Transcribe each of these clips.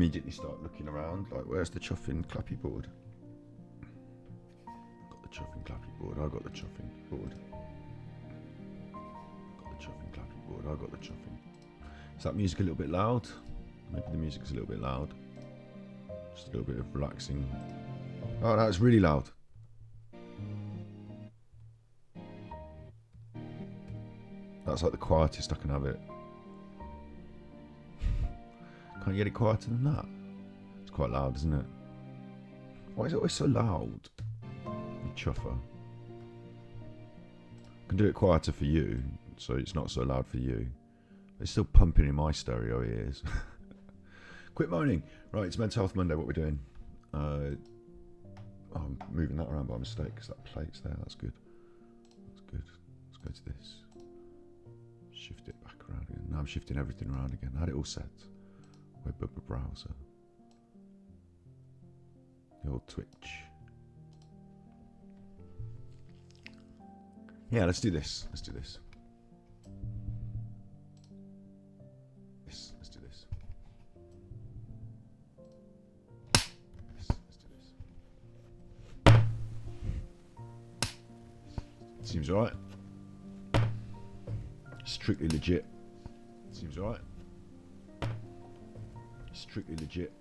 immediately start looking around, like, where's the chuffing clappy board? Got the chuffing clappy board, I got the chuffing board. Got the chuffing clappy board, I got the chuffing. Is that music a little bit loud? Maybe the music's a little bit loud. Just a little bit of relaxing. Oh, no, it's really loud. That's like the quietest I can have it. Can't you get it quieter than that? It's quite loud, isn't it? Why is it always so loud? You chuffer. I can do it quieter for you, so it's not so loud for you. But it's still pumping in my stereo ears. Quit moaning. Right, it's Mental Health Monday. What we're doing? I'm moving that around by mistake because that plate's there. That's good. That's good. Let's go to this. Shift it back around again. Now I'm shifting everything around again. I had it all set. Web browser. The old Twitch. Yeah, let's do this. Let's do this. Let's do this. Let's do this. Seems alright. Strictly legit. Seems alright. Strictly legit.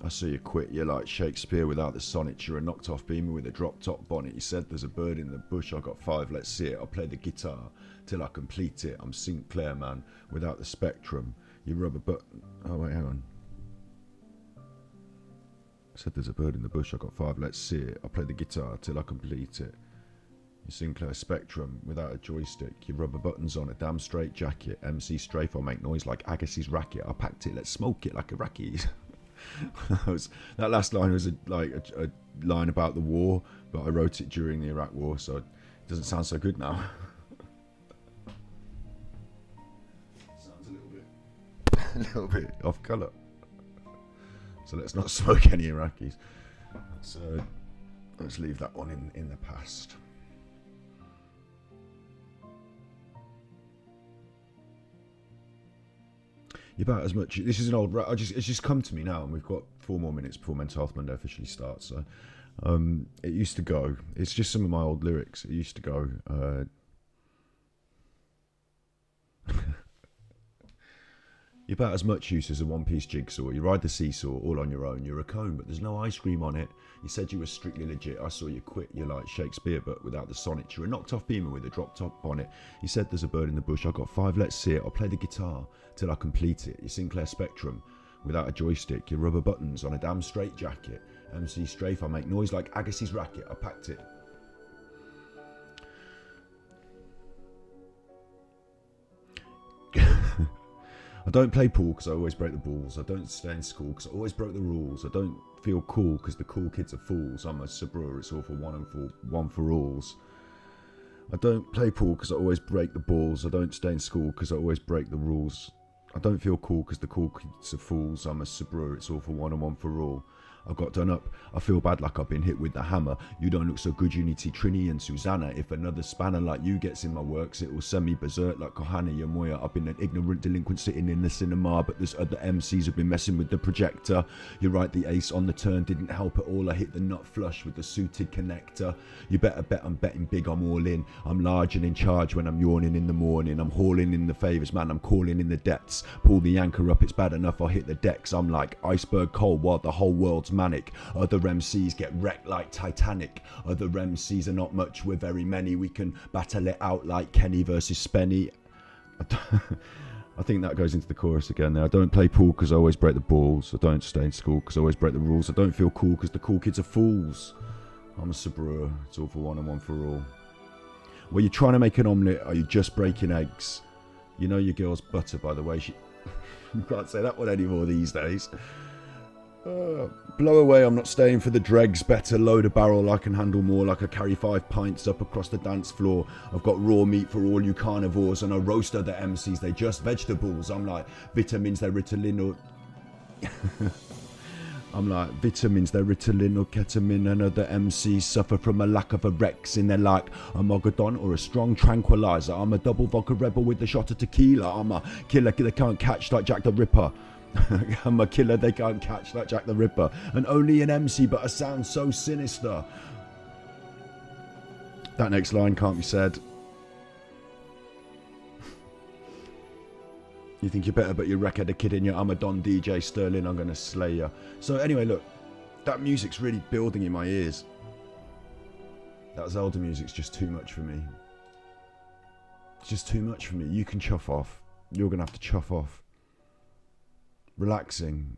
I saw you quit. You're like Shakespeare without the sonnet. You're a knocked off beamer with a drop top bonnet. You said there's a bird in the bush. I got 5, let's see it. I'll play the guitar till I complete it. I'm Sinclair man without the spectrum. You rub a button. Oh wait, hang on. I said there's a bird in the bush. I got 5, let's see it. I'll play the guitar till I complete it. You Sinclair Spectrum without a joystick. You rubber buttons on a damn straight jacket. MC strafe, I'll make noise like Agassiz racket. I packed it, let's smoke it like Iraqis. That last line was a line about the war, but I wrote it during the Iraq war, so it doesn't sound so good now. Sounds a little bit off colour. So let's not smoke any Iraqis. So let's leave that one in the past. About as much. This is an old. It's just come to me now, and we've got 4 more minutes before Mental Health Monday officially starts. So, it used to go. It's just some of my old lyrics. It used to go. You're about as much use as a one-piece jigsaw. You ride the seesaw all on your own. You're a cone, but there's no ice cream on it. You said you were strictly legit. I saw you quit. You're like Shakespeare, but without the sonnet. You're a knocked-off beamer with a drop-top bonnet. You said there's a bird in the bush. I got 5, let's see it. I'll play the guitar till I complete it. You Sinclair Spectrum without a joystick. You rubber buttons on a damn straight jacket. MC strafe, I make noise like Agassiz racket. I packed it. I don't play pool because I always break the balls. I don't stay in school because I always broke the rules. I don't feel cool because the cool kids are fools. I'm a Sabreur, it's all for one for alls. I don't play pool because I always break the balls. I don't stay in school because I always break the rules. I don't feel cool because the cool kids are fools. I'm a Sabreur, it's all for one for all. I got done up. I feel bad like I've been hit with the hammer. You don't look so good, you need to see Trini and Susanna. If another spanner like you gets in my works, it will send me berserk like Kohana Yamoya. I've been an ignorant delinquent sitting in the cinema, but there's other MCs who've been messing with the projector. You're right, the ace on the turn didn't help at all. I hit the nut flush with the suited connector. You better bet I'm betting big, I'm all in. I'm large and in charge when I'm yawning in the morning. I'm hauling in the favours, man, I'm calling in the depths. Pull the anchor up, it's bad enough, I'll hit the decks. I'm like iceberg cold while the whole world's manic. Other MCs get wrecked like Titanic. Other MCs are not much, we're very many. We can battle it out like Kenny versus Spenny. I think that goes into the chorus again there. I don't play pool because I always break the balls. I don't stay in school because I always break the rules. I don't feel cool because the cool kids are fools. I'm a Sabreur, it's all for one and one for all. Were you trying to make an omelette? Are you just breaking eggs? You know your girl's butter, by the way. You can't say that one anymore these days. Blow away, I'm not staying for the dregs. Better load a barrel, I can handle more. Like I carry 5 pints up across the dance floor. I've got raw meat for all you carnivores, and I roast other MCs, they just vegetables. I'm like vitamins, they're Ritalin or I'm like vitamins, they're Ritalin or ketamine, and other MCs suffer from a lack of orexin. They're like a Mogadon or a strong tranquilizer. I'm a double vodka rebel with a shot of tequila. I'm a killer they can't catch like Jack the Ripper. I'm a killer, they can't catch that Jack the Ripper. And only an MC, but I sound so sinister. That next line can't be said. You think you're better, but you wreck a kid in you. I'm a Don DJ Sterling, I'm going to slay you. So anyway, look, that music's really building in my ears. That Zelda music's just too much for me. It's just too much for me. You can chuff off. You're going to have to chuff off. Relaxing.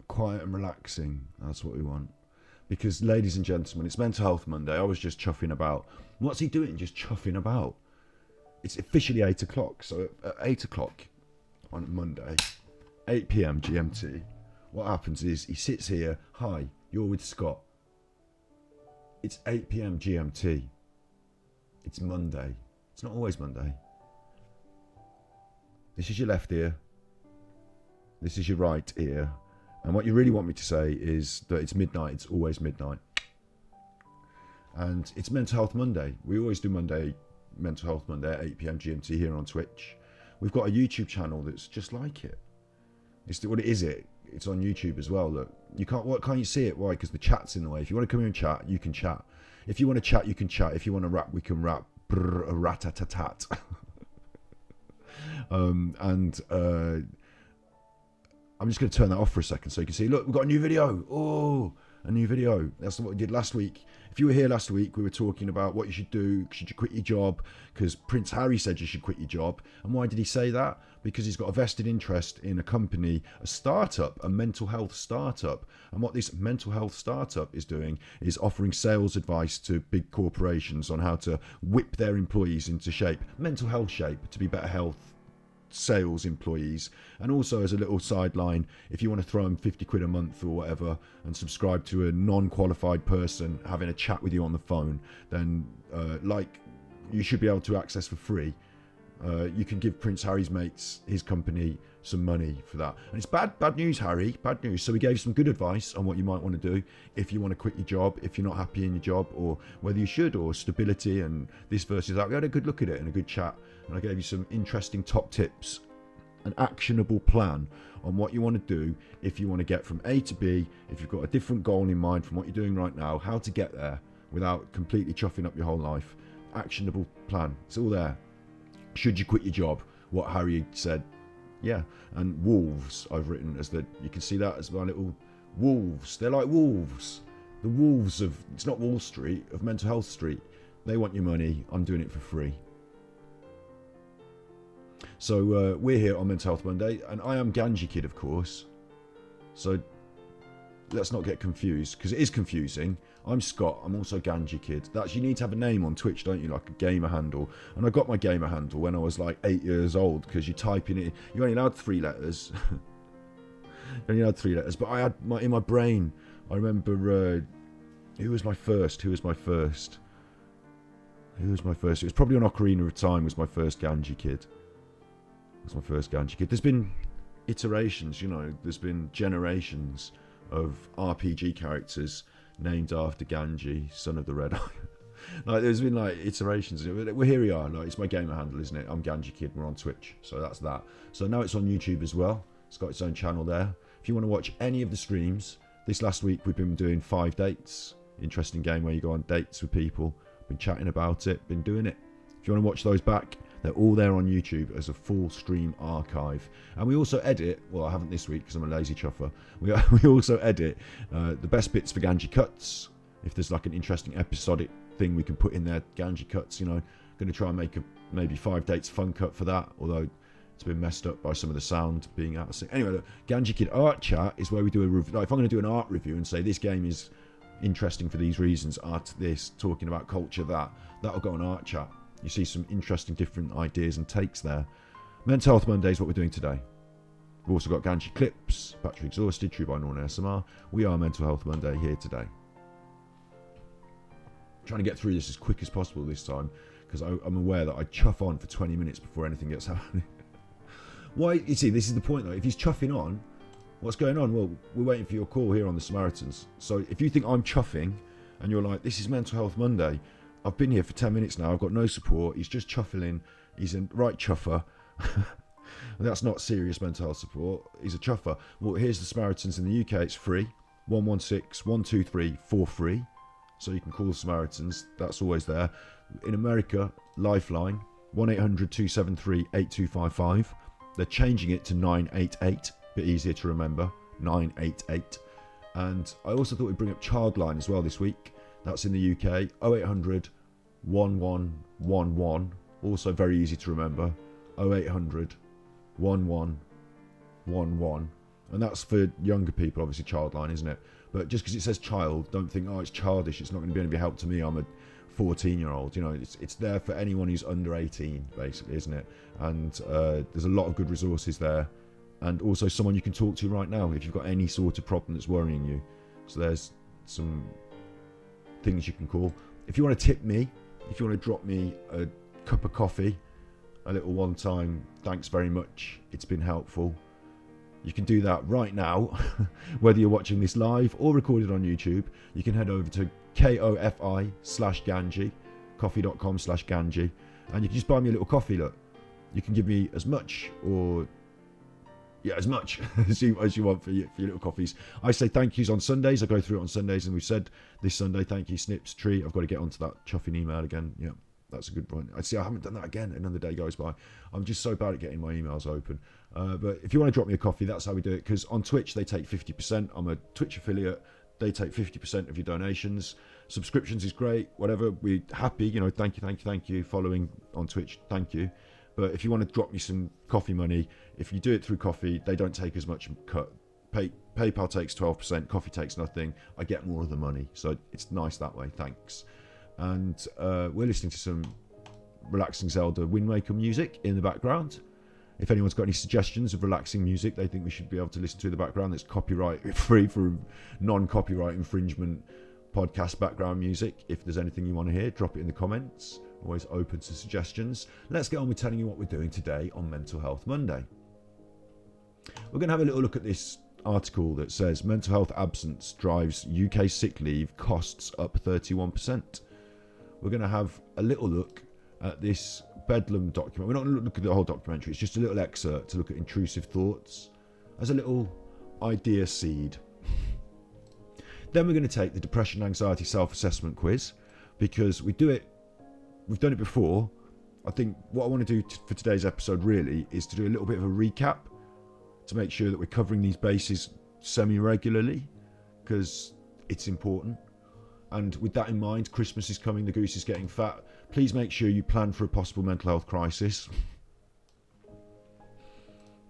Quiet and relaxing. That's what we want. Because, ladies and gentlemen, it's Mental Health Monday. I was just chuffing about. What's he doing? Just chuffing about. It's officially 8 o'clock. So at 8 o'clock on Monday, 8 p.m. GMT, what happens is he sits here. Hi, you're with Scott. It's 8 p.m. GMT. It's Monday. It's not always Monday. This is your left ear. This is your right ear. And what you really want me to say is that it's midnight. It's always midnight. And it's Mental Health Monday. We always do Mental Health Monday at 8 p.m. GMT here on Twitch. We've got a YouTube channel that's just like it. It's what it is. It's on YouTube as well. Look, you can't. What can't you see it? Why? Because the chat's in the way. If you want to come here and chat, you can chat. If you want to chat, you can chat. If you want to rap, we can rap. Brr, a rat-a-tat-tat. I'm just going to turn that off for a second so you can see. Look, we've got a new video. Oh, a new video. That's what we did last week. If you were here last week, we were talking about what you should do. Should you quit your job? Because Prince Harry said you should quit your job. And why did he say that? Because he's got a vested interest in a company, a startup, a mental health startup. And what this mental health startup is doing is offering sales advice to big corporations on how to whip their employees into shape, mental health shape, to be better health sales employees. And also, as a little sideline, if you want to throw them 50 quid a month or whatever and subscribe to a non-qualified person having a chat with you on the phone, then you should be able to access for free. You can give Prince Harry's mates, his company, some money for that. And it's bad news, Harry, bad news. So we gave some good advice on what you might want to do if you want to quit your job, if you're not happy in your job, or whether you should, or stability and this versus that. We had a good look at it and a good chat. And I gave you some interesting top tips, an actionable plan on what you want to do if you want to get from A to B, if you've got a different goal in mind from what you're doing right now, how to get there without completely chuffing up your whole life. Actionable plan. It's all there. Should you quit your job? What Harry said. Yeah. And wolves, I've written as the, you can see that as my little wolves. They're like wolves. The wolves of, it's not Wall Street, of Mental Health Street. They want your money. I'm doing it for free. So we're here on Mental Health Monday, and I am Ganji Kid, of course. So let's not get confused, because it is confusing. I'm Scott. I'm also Ganji Kid. You need to have a name on Twitch, don't you? Like a gamer handle. And I got my gamer handle when I was like 8 years old, because you type in it. You only allowed 3 letters. You only allowed 3 letters. But I had in my brain. I remember who was my first. It was probably on Ocarina of Time. Was my first Ganji Kid. That's my first Ganji Kid. There's been iterations, there's been generations of RPG characters named after Ganji, son of the Red Eye. There's been iterations. Well, here we are. It's my gamer handle, isn't it? I'm Ganji Kid. We're on Twitch, so that's that. So now it's on YouTube as well. It's got its own channel there. If you want to watch any of the streams, this last week we've been doing 5 dates. Interesting game where you go on dates with people. Been chatting about it. Been doing it. If you want to watch those back, they're all there on YouTube as a full stream archive. And we also edit, well, I haven't this week because I'm a lazy chuffer. We also edit the best bits for Ganji Cuts. If there's like an interesting episodic thing we can put in there, Ganji Cuts, Going to try and make a maybe 5 dates fun cut for that, although it's been messed up by some of the sound being out of sync. Anyway, look, Ganji Kid Art Chat is where we do a review. If I'm going to do an art review and say this game is interesting for these reasons, art this, talking about culture that, that'll go on Art Chat. You see some interesting different ideas and takes there. Mental Health Monday is what we're doing today. We've also got Ganji Clips, Battery Exhausted, True by Norn ASMR. We are Mental Health Monday here today. Trying to get through this as quick as possible this time, because I'm aware that I chuff on for 20 minutes before anything gets happening. Why? You see, this is the point though. If he's chuffing on, what's going on? Well, we're waiting for your call here on the Samaritans. So if you think I'm chuffing and you're like, this is Mental Health Monday, I've been here for 10 minutes now, I've got no support, he's just chuffling, he's a right chuffer. And that's not serious mental health support. He's a chuffer. Well, here's the Samaritans in the UK. It's free. 116 123 43. So you can call the Samaritans. That's always there. In America, Lifeline, 1-800-273-8255. They're changing it to 988. Bit easier to remember. 988. And I also thought we'd bring up Childline as well this week. That's in the UK. 0800 1111. Also very easy to remember. 0800 1111. And that's for younger people, obviously, Childline, isn't it? But just because it says child, don't think, oh, it's childish, it's not going to be any help to me, I'm a 14-year-old. You know, it's there for anyone who's under 18, basically, isn't it? And there's a lot of good resources there. And also someone you can talk to right now if you've got any sort of problem that's worrying you. So there's some things you can call. If you want to tip me, if you want to drop me a cup of coffee, a little one-time thanks very much, it's been helpful, you can do that right now. Whether you're watching this live or recorded on YouTube, you can head over to kofi/Ganji, coffee.com/Ganji, and you can just buy me a little coffee. Look, you can give me as much or as much as you want for your little coffees. I say thank yous on Sundays. I go through it on Sundays, and we've said this Sunday, thank you, Snips Tree. I've got to get onto that chuffing email again. Yeah, that's a good point. I haven't done that again. Another day goes by. I'm just so bad at getting my emails open. But if you want to drop me a coffee, that's how we do it. Because on Twitch, they take 50%. I'm a Twitch affiliate. They take 50% of your donations. Subscriptions is great. Whatever, we're happy. You know, thank you. Following on Twitch, thank you. But if you want to drop me some coffee money, if you do it through coffee, they don't take as much cut. PayPal takes 12%, coffee takes nothing. I get more of the money. So it's nice that way. Thanks. And we're listening to some relaxing Zelda Wind Waker music in the background. If anyone's got any suggestions of relaxing music they think we should be able to listen to in the background that's copyright free for non-copyright infringement podcast background music, if there's anything you want to hear, drop it in the comments. Always open to suggestions. Let's get on with telling you what we're doing today on Mental Health Monday. We're going to have a little look at this article that says mental health absence drives UK sick leave costs up 31%. We're going to have a little look at this Bedlam document. We're not going to look at the whole documentary. It's just a little excerpt to look at Intrusive Thoughts as a little idea seed. Then we're going to take the depression anxiety self-assessment quiz, because we've done it before. I think what I want to do for today's episode really is to do a little bit of a recap to make sure that we're covering these bases semi-regularly, because it's important. And with that in mind, Christmas is coming, the goose is getting fat. Please make sure you plan for a possible mental health crisis.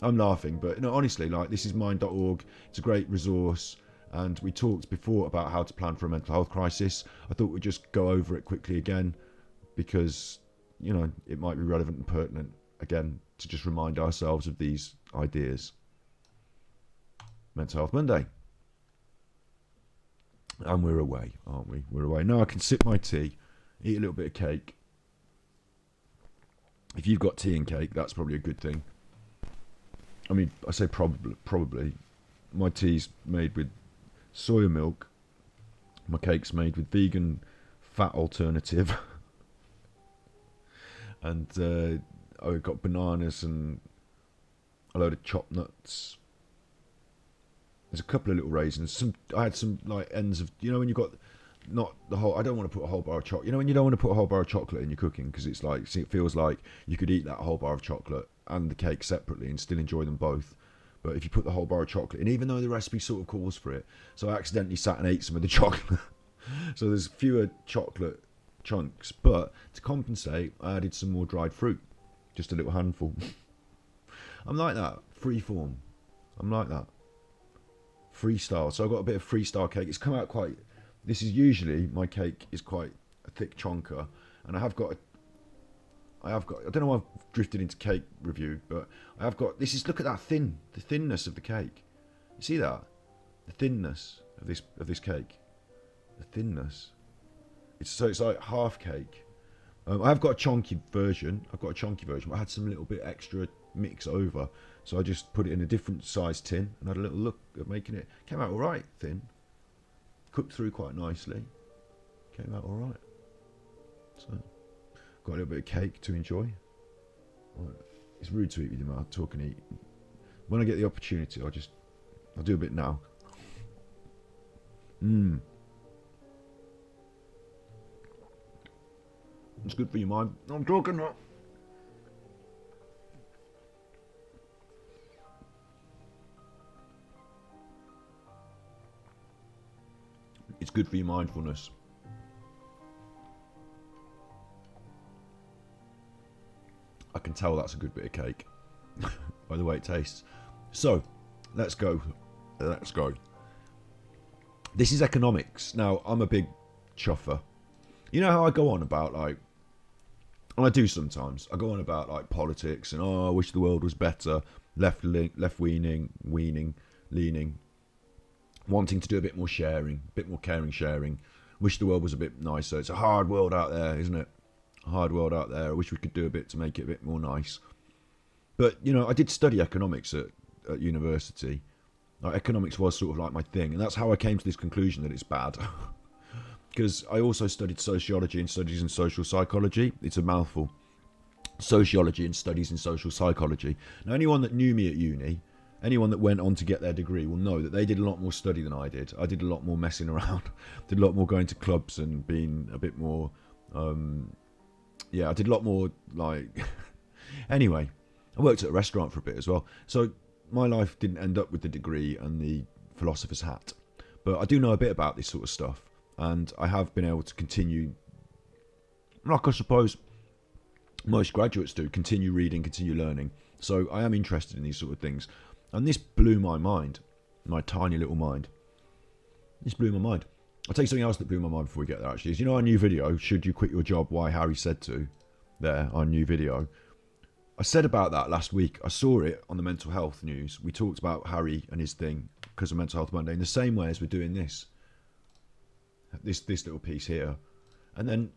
I'm laughing, but no, honestly, like, this is mind.org. It's a great resource. And we talked before about how to plan for a mental health crisis. I thought we'd just go over it quickly again, because, you know, it might be relevant and pertinent again to just remind ourselves of these ideas. Mental Health Monday. And we're away, aren't we? We're away. Now I can sip my tea, eat a little bit of cake. If you've got tea and cake, that's probably a good thing. I mean, I say probably. My tea's made with soya milk. My cake's made with vegan fat alternative. And I've got bananas and a load of chopped nuts. There's a couple of little raisins. I had some like ends of, you know, when you've got not the whole. I don't want to put a whole bar of chocolate. You know, when you don't want to put a whole bar of chocolate in your cooking, because it's like, it feels like you could eat that whole bar of chocolate and the cake separately and still enjoy them both. But if you put the whole bar of chocolate in, even though the recipe sort of calls for it, so I accidentally sat and ate some of the chocolate. So there's fewer chocolate chunks, but to compensate, I added some more dried fruit, just a little handful. I'm like that, free form. I'm like that. Freestyle. So I've got a bit of freestyle cake. It's come out quite. This is usually my cake is quite a thick chonker, and I have got. I don't know why I've drifted into cake review, but I have got. This is, look at that the thinness of the cake. You see that? The thinness of this cake. The thinness. It's like half cake. I've got a chunky version. But I had some little bit extra mix over, so I just put it in a different size tin and had a little look at making it. Came out all right, thin. Cooked through quite nicely. Came out all right. So got a little bit of cake to enjoy. Right. It's rude to eat with your mouth, talk and eat. When I get the opportunity, I'll do a bit now. It's good for your mind. I'm talking now. It's good for your mindfulness. I can tell that's a good bit of cake by the way it tastes. So, let's go. This is economics. Now, I'm a big chuffer. You know how I go on about, like, and I do sometimes, I go on about, like, politics and, I wish the world was better, left-leaning, leaning, wanting to do a bit more sharing, a bit more caring sharing, wish the world was a bit nicer. It's a hard world out there, isn't it? A hard world out there. I wish we could do a bit to make it a bit more nice. But, you know, I did study economics at university. Like, economics was sort of like my thing, and that's how I came to this conclusion that it's bad. Because I also studied sociology and studies in social psychology. It's a mouthful. Sociology and studies in social psychology. Now, anyone that knew me at uni, anyone that went on to get their degree will know that they did a lot more study than I did. I did a lot more messing around. Did a lot more going to clubs and being a bit more... I did a lot more, like... Anyway, I worked at a restaurant for a bit as well. So my life didn't end up with the degree and the philosopher's hat. But I do know a bit about this sort of stuff. And I have been able to continue, like I suppose most graduates do, continue reading, continue learning. So I am interested in these sort of things. And this blew my mind, my tiny little mind. This blew my mind. I'll tell you something else that blew my mind before we get there, actually. Is, you know our new video, Should You Quit Your Job? Why Harry Said To? There, our new video. I said about that last week. I saw it on the mental health news. We talked about Harry and his thing because of Mental Health Monday in the same way as we're doing this little piece here. And then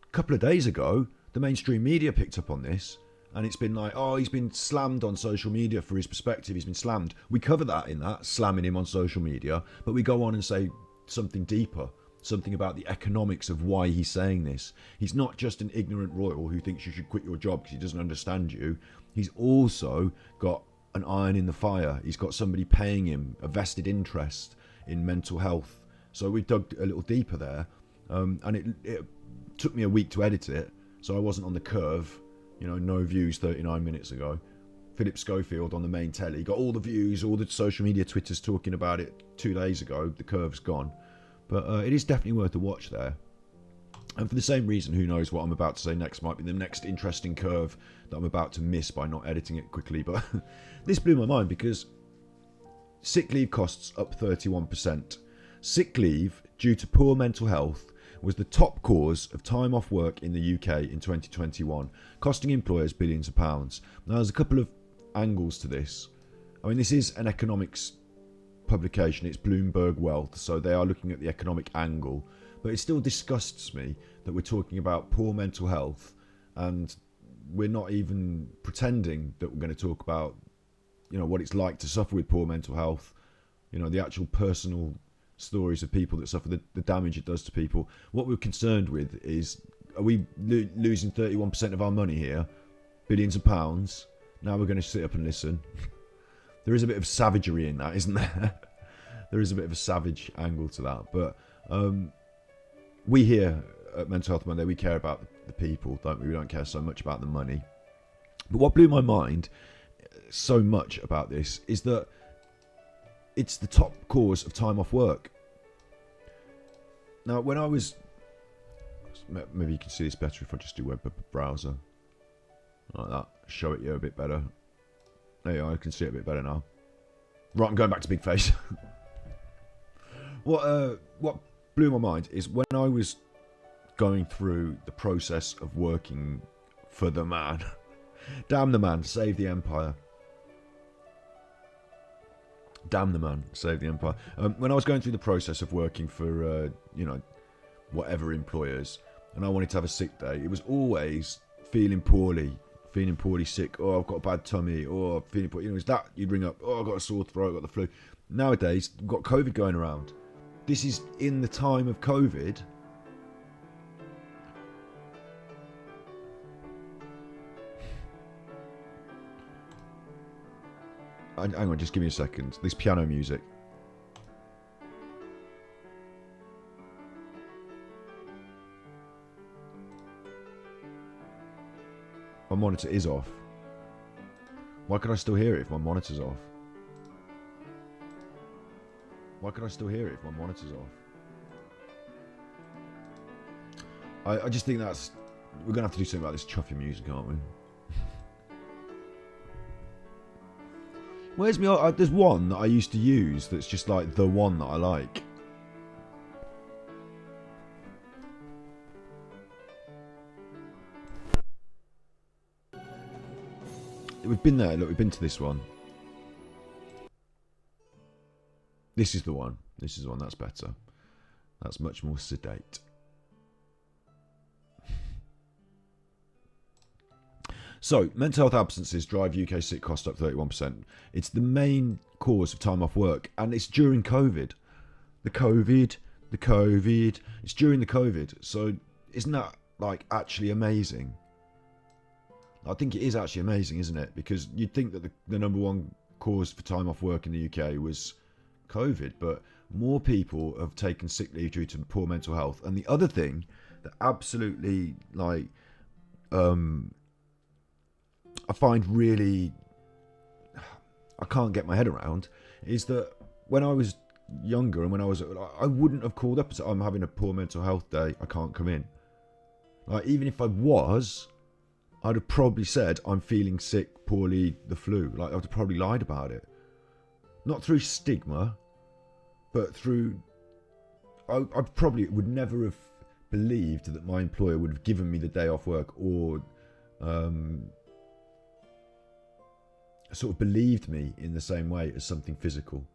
a couple of days ago, the mainstream media picked up on this, and it's been like, oh, he's been slammed on social media for his perspective. He's been slammed. We cover that in that, slamming him on social media, but we go on and say something deeper, something about the economics of why he's saying this. He's not just an ignorant royal who thinks you should quit your job because he doesn't understand you. He's also got an iron in the fire. He's got somebody paying him a vested interest in mental health. So we dug a little deeper there, and it took me a week to edit it, so I wasn't on the curve, you know, no views 39 minutes ago. Philip Schofield on the main telly got all the views, all the social media Twitters talking about it 2 days ago. The curve's gone. But it is definitely worth a watch there. And for the same reason, who knows what I'm about to say next might be the next interesting curve that I'm about to miss by not editing it quickly. But this blew my mind because sick leave costs up 31%. Sick leave due to poor mental health was the top cause of time off work in the UK in 2021, costing employers billions of pounds. Now, there's a couple of angles to this. I mean, this is an economics publication. It's Bloomberg Wealth, so they are looking at the economic angle. But it still disgusts me that we're talking about poor mental health and we're not even pretending that we're going to talk about, you know, what it's like to suffer with poor mental health, you know, the actual personal stories of people that suffer, the damage it does to people. What we're concerned with is, are we losing 31% of our money here, billions of pounds? Now we're going to sit up and listen. There is a bit of savagery in that, isn't there? There is a bit of a savage angle to that. But we here at Mental Health Monday, we care about the people, don't we? We don't care so much about the money. But what blew my mind so much about this is that it's the top cause of time off work. Now, when I was... Maybe you can see this better if I just do web browser. Like that. Show it you a bit better. There you go, I can see it a bit better now. Right, I'm going back to big face. What blew my mind is when I was going through the process of working for the man. Damn the man, save the empire. Damn the man, save the empire. When I was going through the process of working for, you know, whatever employers, and I wanted to have a sick day, it was always feeling poorly sick. Oh, I've got a bad tummy. Oh, I'm feeling poorly. You know, it's that you'd ring up. Oh, I've got a sore throat. I've got the flu. Nowadays, we've got COVID going around. This is in the time of COVID. hang on, just give me a second. This piano music. My monitor is off. Why can I still hear it if my monitor's off? Why can I still hear it if my monitor's off? I just think that's... We're going to have to do something about this chuffy music, aren't we? Where's me? There's one that I used to use that's just like the one that I like. We've been there. Look, we've been to this one. This is the one. This is the one. That's better. That's much more sedate. So, mental health absences drive UK sick cost up 31%. It's the main cause of time off work, and it's during COVID. The COVID. It's during the COVID. So, isn't that like actually amazing? I think it is actually amazing, isn't it? Because you'd think that the number one cause for time off work in the UK was COVID, but more people have taken sick leave due to poor mental health. And the other thing that absolutely like I find really I can't get my head around is that when I was younger and when I wouldn't have called up and said I'm having a poor mental health day, I can't come in. Like even if I was, I'd have probably said I'm feeling sick, poorly, the flu. Like I'd have probably lied about it. Not through stigma, but through I probably would never have believed that my employer would have given me the day off work or sort of believed me in the same way as something physical.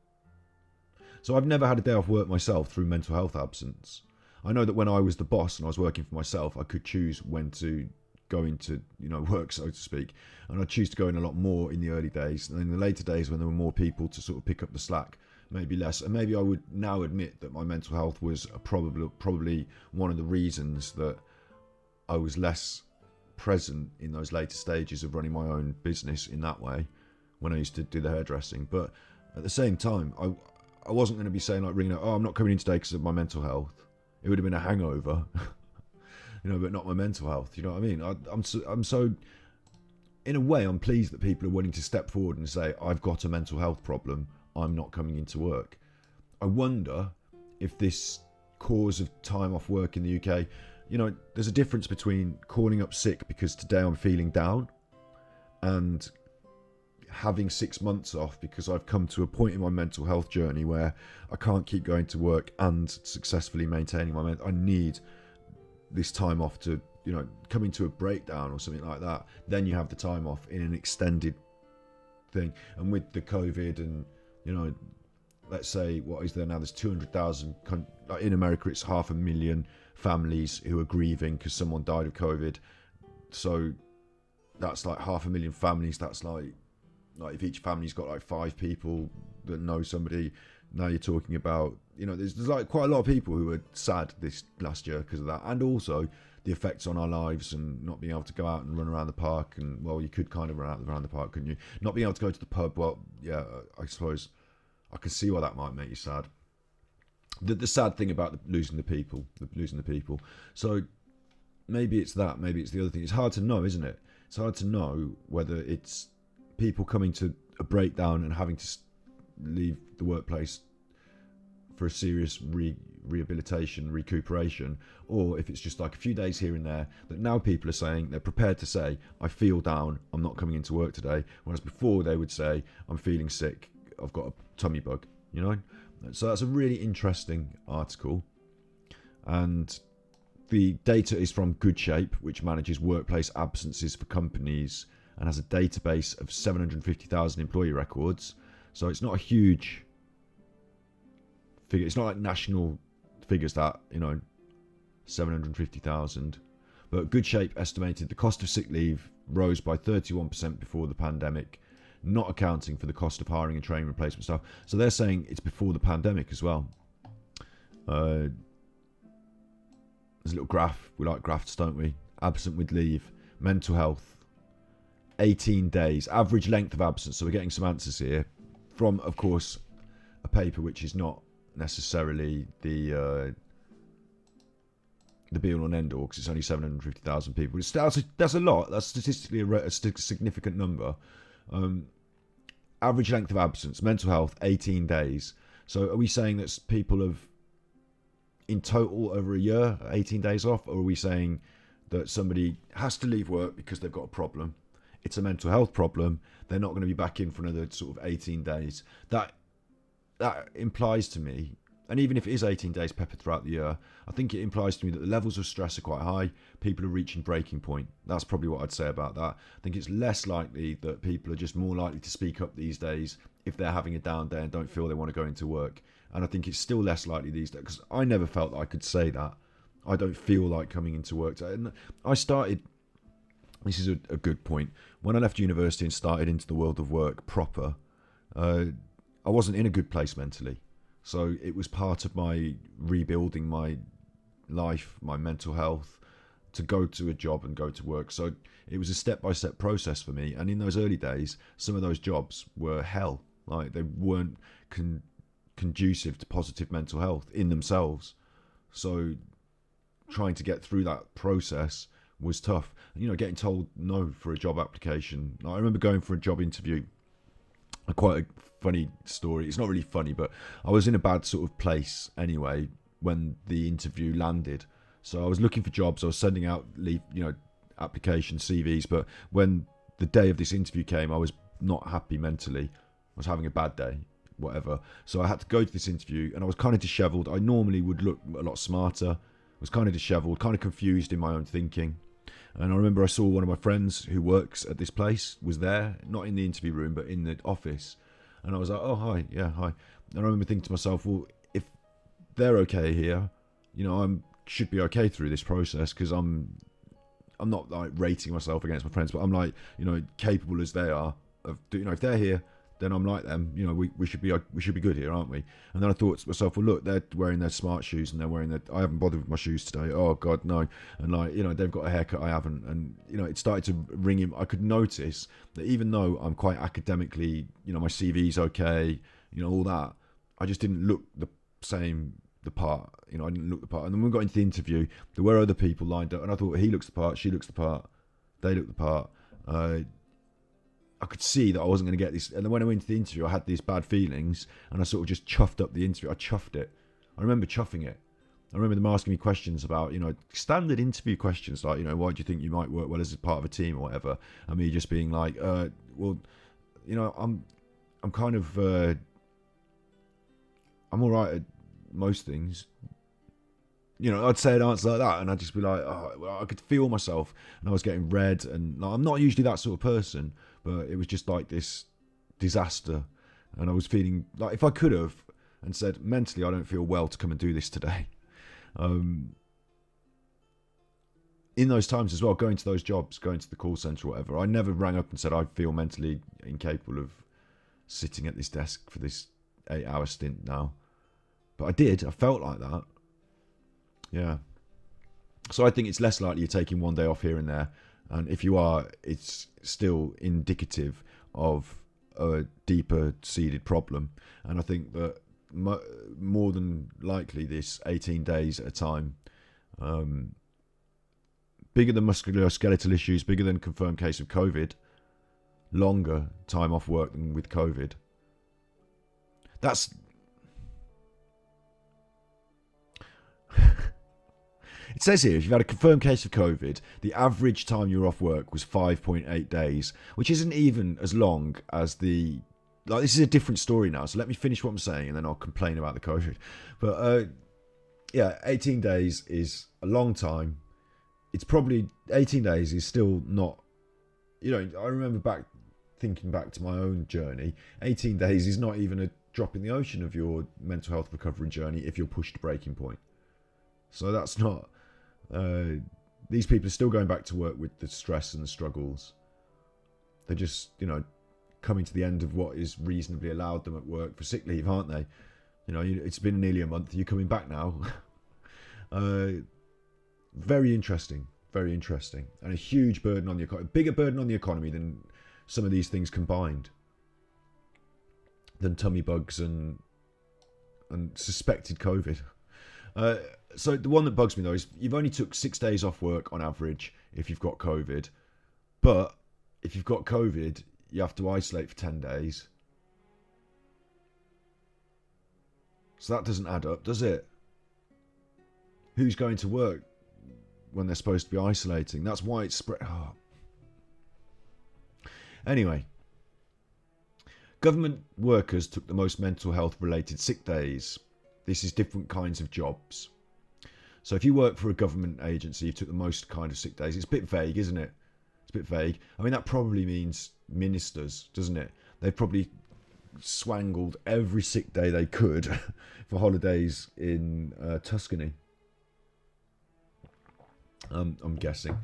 So I've never had a day off work myself through mental health absence. I know that when I was the boss and I was working for myself, I could choose when to go into, work, so to speak. And I choose to go in a lot more in the early days. And in the later days when there were more people to sort of pick up the slack, maybe less. And maybe I would now admit that my mental health was probably one of the reasons that I was less present in those later stages of running my own business in that way when I used to do the hairdressing. But at the same time, I wasn't going to be saying like ringing out, I'm not coming in today because of my mental health. It would have been a hangover, but not my mental health. You know what I mean? I'm so, in a way, I'm pleased that people are willing to step forward and say, I've got a mental health problem. I'm not coming into work. I wonder if this cause of time off work in the UK, there's a difference between calling up sick because today I'm feeling down and having 6 months off because I've come to a point in my mental health journey where I can't keep going to work and successfully maintaining my I need this time off to, coming to a breakdown or something like that. Then you have the time off in an extended thing. And with the COVID and, let's say, what is there now? There's 200,000, in America it's 500,000 families who are grieving because someone died of COVID. So that's like 500,000 families. That's like if each family's got like 5 people that know somebody, now you're talking about, there's like quite a lot of people who were sad this last year because of that. And also the effects on our lives and not being able to go out and run around the park. And well, you could kind of run around the park, couldn't you? Not being able to go to the pub. Well, yeah, I suppose I can see why that might make you sad. The sad thing about losing the people. So maybe it's that, maybe it's the other thing. It's hard to know, isn't it? It's hard to know whether it's people coming to a breakdown and having to leave the workplace for a serious rehabilitation, recuperation, or if it's just like a few days here and there that now people are saying, they're prepared to say, I feel down, I'm not coming into work today. Whereas before they would say, I'm feeling sick, I've got a tummy bug, So that's a really interesting article. And the data is from Good Shape, which manages workplace absences for companies and has a database of 750,000 employee records. So it's not a huge figure. It's not like national figures that, 750,000. But Good Shape estimated the cost of sick leave rose by 31% before the pandemic, not accounting for the cost of hiring and training replacement staff. So they're saying it's before the pandemic as well. There's a little graph. We like graphs, don't we? Absent with leave, mental health, 18 days, average length of absence. So we're getting some answers here. from, of course, a paper which is not necessarily the be-all and end-all, because it's only 750,000 people. That's a lot. That's statistically a significant number. Average length of absence, mental health, 18 days. So are we saying that people have, in total, over a year, 18 days off? Or are we saying that somebody has to leave work because they've got a problem? It's a mental health problem. They're not going to be back in for another sort of 18 days. That implies to me, and even if it is 18 days peppered throughout the year, I think it implies to me that the levels of stress are quite high. People are reaching breaking point. That's probably what I'd say about that. I think it's less likely that people are just more likely to speak up these days if they're having a down day and don't feel they want to go into work. And I think it's still less likely these days, because I never felt that I could say that. I don't feel like coming into work. And I started, this is a good point, when I left university and started into the world of work proper, I wasn't in a good place mentally. So it was part of my rebuilding my life, my mental health, to go to a job and go to work. So it was a step-by-step process for me. And in those early days, some of those jobs were hell. Like, they weren't conducive to positive mental health in themselves. So trying to get through that process was tough. You know, getting told no for a job application. I remember going for a job interview. Quite a funny story. It's not really funny, but I was in a bad sort of place anyway when the interview landed. So I was looking for jobs. I was sending out application CVs. But when the day of this interview came, I was not happy mentally. I was having a bad day, whatever. So I had to go to this interview, and I was kind of dishevelled. I normally would look a lot smarter. I was kind of dishevelled, kind of confused in my own thinking. And I remember I saw one of my friends who works at this place was there, not in the interview room, but in the office. And I was like, oh, hi, yeah, hi. And I remember thinking to myself, well, if they're okay here, I should be okay through this process, because I'm not like rating myself against my friends, but I'm like, capable as they are of, if they're here, then I'm like them. We should be good here, aren't we? And then I thought to myself, well, look, they're wearing their smart shoes, and they're wearing their. I haven't bothered with my shoes today. Oh God, no. And they've got a haircut, I haven't. And it started to ring him. I could notice that even though I'm quite academically, my CV's okay, all that, I just didn't look the part. I didn't look the part. And then when we got into the interview, there were other people lined up, and I thought, he looks the part, she looks the part, they look the part. I could see that I wasn't going to get this. And then when I went to the interview, I had these bad feelings, and I sort of just chuffed up the interview. I chuffed it. I remember chuffing it. I remember them asking me questions about, standard interview questions like, why do you think you might work well as a part of a team or whatever? And me just being like, well, I'm kind of, I'm all right at most things. I'd say an answer like that, and I'd just be like, oh, well, I could feel myself, and I was getting red, and I'm not usually that sort of person, but it was just like this disaster, and I was feeling like, if I could have and said, mentally, I don't feel well to come and do this today. In those times as well, going to those jobs, going to the call centre or whatever, I never rang up and said I feel mentally incapable of sitting at this desk for this 8-hour stint now. But I did. I felt like that. Yeah. So I think it's less likely you're taking one day off here and there. And if you are, it's still indicative of a deeper seated problem. And I think that more than likely this 18 days at a time, bigger than musculoskeletal issues, bigger than confirmed case of COVID, longer time off work than with COVID. That's... It says here, if you've had a confirmed case of COVID, the average time you were off work was 5.8 days, which isn't even as long as the... Like, this is a different story now, so let me finish what I'm saying and then I'll complain about the COVID. But, 18 days is a long time. It's probably... 18 days is still not... I remember thinking back to my own journey. 18 days is not even a drop in the ocean of your mental health recovery journey if you're pushed to breaking point. So that's not... these people are still going back to work with the stress and the struggles. They're just, coming to the end of what is reasonably allowed them at work for sick leave, aren't they? It's been nearly a month. You're coming back now. Very interesting, and a huge burden on the economy. Bigger burden on the economy than some of these things combined. than tummy bugs and suspected COVID. So the one that bugs me though is you've only took 6 days off work on average if you've got COVID, but if you've got COVID, you have to isolate for 10 days. So that doesn't add up, does it? Who's going to work when they're supposed to be isolating? That's why it's spread. Oh. Anyway, government workers took the most mental health related sick days. This is different kinds of jobs. So if you work for a government agency, you took the most kind of sick days. It's a bit vague, isn't it? It's a bit vague. I mean, that probably means ministers, doesn't it? They've probably swangled every sick day they could for holidays in Tuscany. I'm guessing.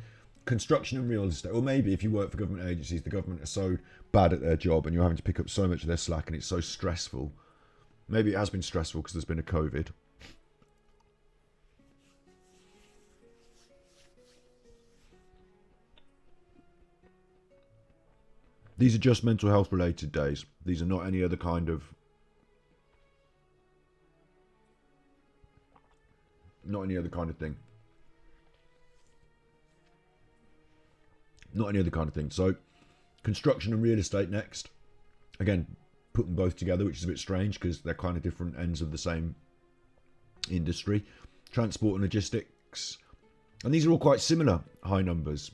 Construction and real estate, or maybe if you work for government agencies, the government are so bad at their job and you're having to pick up so much of their slack and it's so stressful. Maybe it has been stressful because there's been a COVID. These are just mental health related days. These are not any other kind of... Not any other kind of thing. Not any other kind of thing. So, construction and real estate next. Again, put them both together, which is a bit strange because they're kind of different ends of the same industry. Transport and logistics. And these are all quite similar high numbers.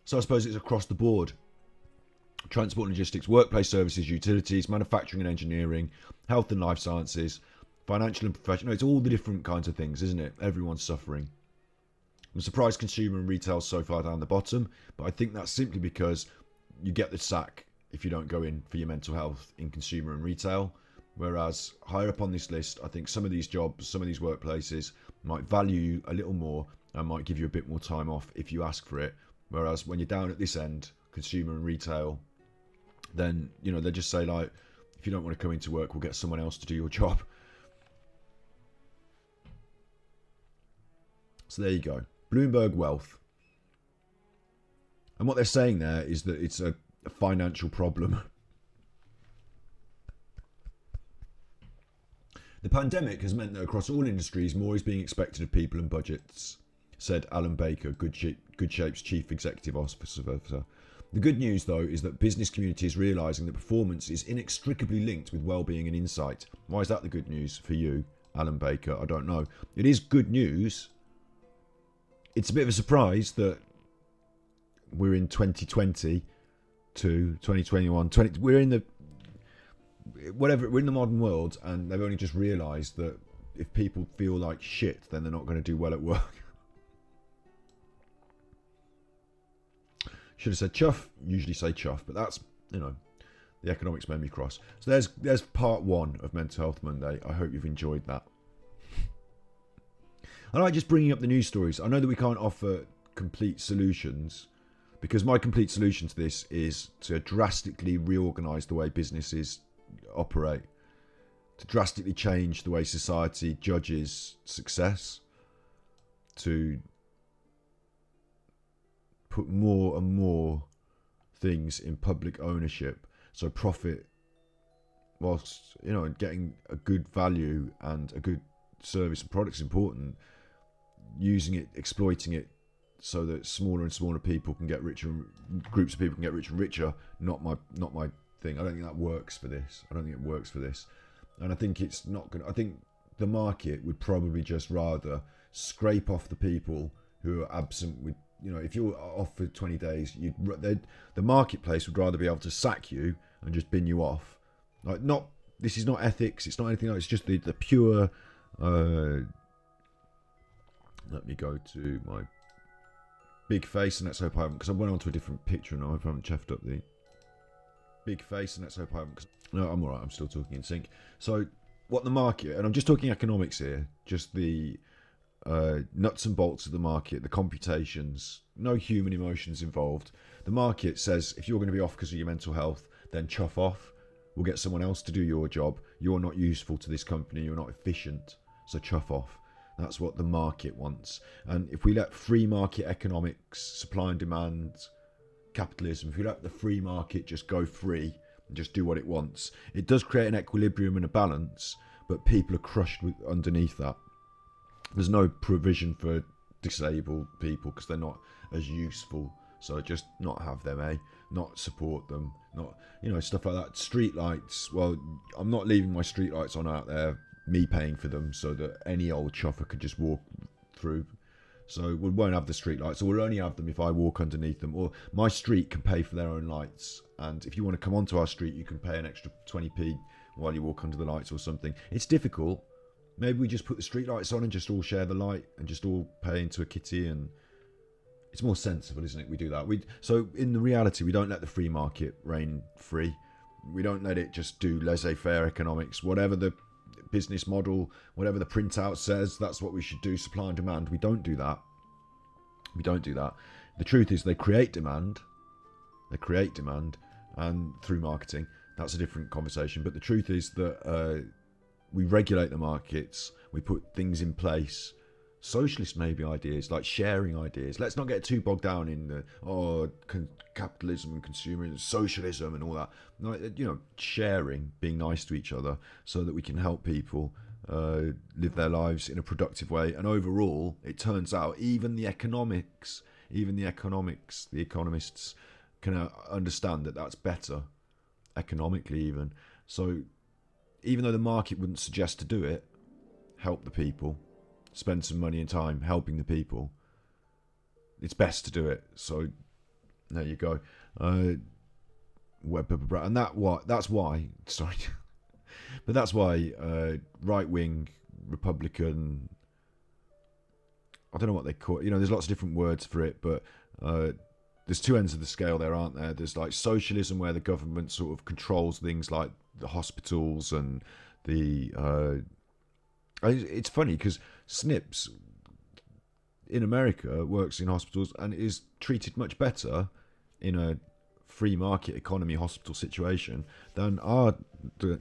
So I suppose it's across the board. Transport and logistics, workplace services, utilities, manufacturing and engineering, health and life sciences, financial and professional. It's all the different kinds of things, isn't it? Everyone's suffering. I'm surprised consumer and retail so far down the bottom, but I think that's simply because you get the sack if you don't go in for your mental health in consumer and retail. Whereas higher up on this list, I think some of these jobs, some of these workplaces might value you a little more and might give you a bit more time off if you ask for it. Whereas when you're down at this end, consumer and retail, then, you know, they just say like, if you don't want to come into work, we'll get someone else to do your job. So there you go. Bloomberg Wealth. And what they're saying there is that it's a financial problem. The pandemic has meant that across all industries, more is being expected of people and budgets, said Alan Baker, Good Shape's Chief Executive Officer. The good news, though, is that business community is realising that performance is inextricably linked with well-being and insight. Why is that the good news for you, Alan Baker? I don't know. It is good news. It's a bit of a surprise that we're in 2020 to 2021. We're in the modern world, and they've only just realised that if people feel like shit, then they're not going to do well at work. Should have said chuff, usually say chuff, but that's, you know, the economics made me cross. So there's part one of Mental Health Monday. I hope you've enjoyed that. I like just bringing up the news stories. I know that we can't offer complete solutions, because my complete solution to this is to drastically reorganise the way businesses operate, to drastically change the way society judges success, to put more and more things in public ownership, so profit, whilst, you know, getting a good value and a good service and product is important, using it, exploiting it, so that smaller and smaller people can get richer, groups of people can get richer and richer. Not my thing. I don't think that works for this. And I think it's not going to... I think the market would probably just rather scrape off the people who are absent with... You know, if you're off for 20 days, the marketplace would rather be able to sack you and just bin you off. Like, not... This is not ethics. It's not anything else. It's just the pure... let me go to my big face, and let's hope I haven't... Because I went on to a different picture and I hope I haven't cheffed up the big face, and let's hope I haven't... No, I'm alright. I'm still talking in sync. So, what the market... And I'm just talking economics here. Just the... nuts and bolts of the market, the computations, no human emotions involved. The market says if you're going to be off because of your mental health, then chuff off. We'll get someone else to do your job. You're not useful to this company. You're not efficient. So chuff off. That's what the market wants. And if we let free market economics, supply and demand, capitalism, if you let the free market just go free and just do what it wants, it does create an equilibrium and a balance, but people are crushed underneath that. There's no provision for disabled people because they're not as useful. So just not have them, not support them, not, stuff like that. Street lights, well, I'm not leaving my street lights on out there, me paying for them, so that any old chuffer could just walk through. So we won't have the street lights, or we'll only have them if I walk underneath them. Or my street can pay for their own lights, and if you want to come onto our street, you can pay an extra 20p while you walk under the lights or something. It's difficult. Maybe we just put the street lights on and just all share the light and just all pay into a kitty, and it's more sensible, isn't it? We do that. So in the reality, we don't let the free market reign free. We don't let it just do laissez-faire economics. Whatever the business model, whatever the printout says, that's what we should do, supply and demand. We don't do that. We don't do that. The truth is they create demand. They create demand, and through marketing, that's a different conversation. But the truth is that we regulate the markets. We put things in place. Socialist maybe ideas, like sharing ideas. Let's not get too bogged down in the capitalism and consumerism, socialism and all that. No, sharing, being nice to each other, so that we can help people live their lives in a productive way. And overall, it turns out even the economists can understand that that's better economically even. So even though the market wouldn't suggest to do it, help the people. Spend some money and time helping the people. It's best to do it. So there you go. And that's why. Sorry, but that's why right-wing Republican. I don't know what they call it. There's lots of different words for it, but there's two ends of the scale there, aren't there? There's like socialism, where the government sort of controls things like the hospitals and the. It's funny because Snips in America works in hospitals and is treated much better in a free market economy hospital situation than our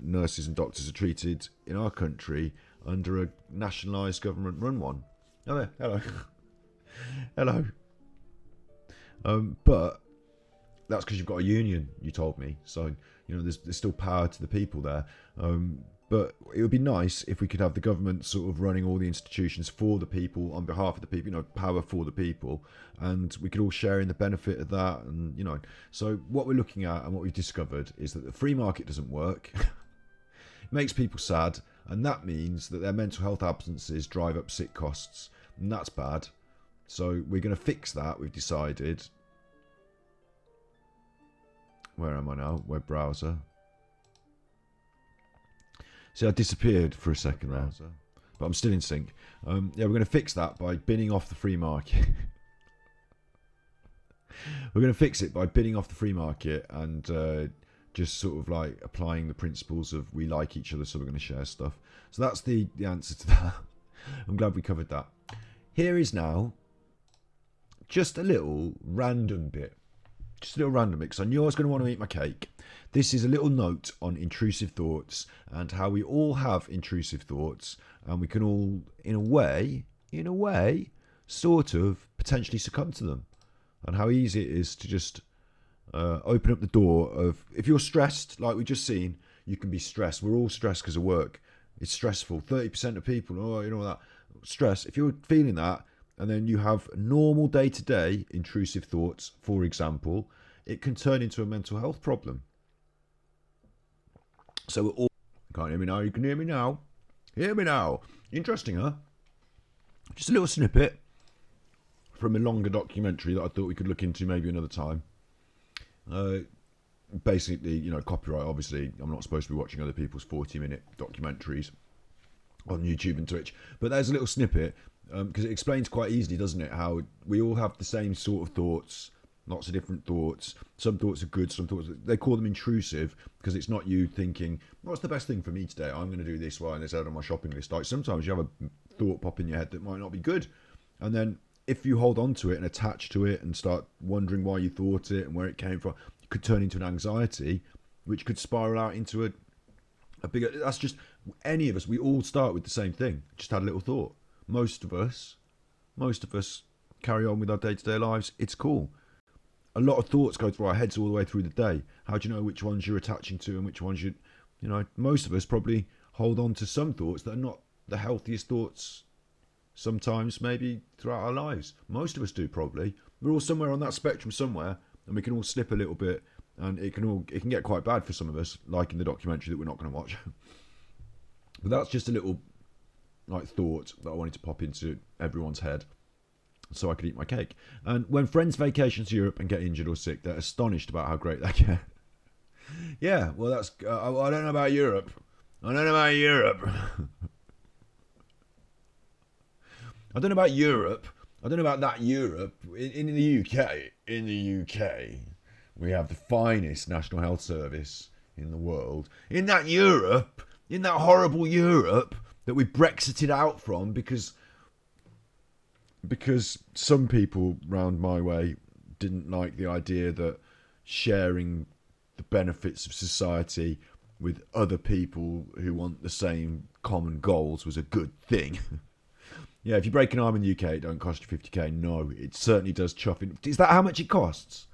nurses and doctors are treated in our country under a nationalised government run one. Oh, there. Hello. Hello. But that's because you've got a union, you told me. So, there's still power to the people there. But it would be nice if we could have the government sort of running all the institutions for the people, on behalf of the people, power for the people, and we could all share in the benefit of that. And, so what we're looking at and what we've discovered is that the free market doesn't work. It makes people sad, and that means that their mental health absences drive up sick costs, and that's bad. So we're going to fix that, we've decided. Where am I now? Web browser. See, I disappeared for a second there, but I'm still in sync. We're going to fix that by binning off the free market. We're going to fix it by binning off the free market and just sort of like applying the principles of we like each other, so we're going to share stuff. So that's the answer to that. I'm glad we covered that. Here is now just a little random bit. Just a little random bit, because I knew I was going to want to eat my cake. This is a little note on intrusive thoughts and how we all have intrusive thoughts, and we can all, in a way, sort of potentially succumb to them, and how easy it is to just open up the door of, if you're stressed, like we've just seen, you can be stressed. We're all stressed because of work. It's stressful. 30% of people, that stress. If you're feeling that, and then you have normal day-to-day intrusive thoughts, for example, it can turn into a mental health problem. So we're all... Can't hear me now? You can hear me now? Hear me now? Interesting, huh? Just a little snippet from a longer documentary that I thought we could look into maybe another time. Basically, copyright, obviously. I'm not supposed to be watching other people's 40-minute documentaries on YouTube and Twitch. But there's a little snippet, because it explains quite easily, doesn't it, how we all have the same sort of thoughts, lots of different thoughts. Some thoughts are good, some thoughts, they call them intrusive, because it's not you thinking, what's the best thing for me today? I'm going to do this while it's out on my shopping list. Like, sometimes you have a thought pop in your head that might not be good. And then if you hold on to it and attach to it and start wondering why you thought it and where it came from, it could turn into an anxiety, which could spiral out into a bigger... That's just... Any of us, we all start with the same thing. Just had a little thought. Most of us carry on with our day-to-day lives. It's cool. a lot of thoughts go through our heads all the way through the day. How do you know which ones you're attaching to and which ones most of us probably hold on to some thoughts that are not the healthiest thoughts sometimes, maybe throughout our lives. Most of us do, probably. We're all somewhere on that spectrum somewhere, and we can all slip a little bit, and it can get quite bad for some of us, like in the documentary that we're not going to watch. But that's just a little thought that I wanted to pop into everyone's head so I could eat my cake. And when friends vacation to Europe and get injured or sick, they're astonished about how great they get. Yeah, well, that's I don't know about Europe. I don't know about Europe. I don't know about Europe. I don't know about that Europe. In the UK, we have the finest National Health Service in the world. In that Europe, in that horrible Europe that we Brexited out from because some people round my way didn't like the idea that sharing the benefits of society with other people who want the same common goals was a good thing. Yeah, if you break an arm in the UK, it don't cost you 50k. No, it certainly does chuff in. Is that how much it costs?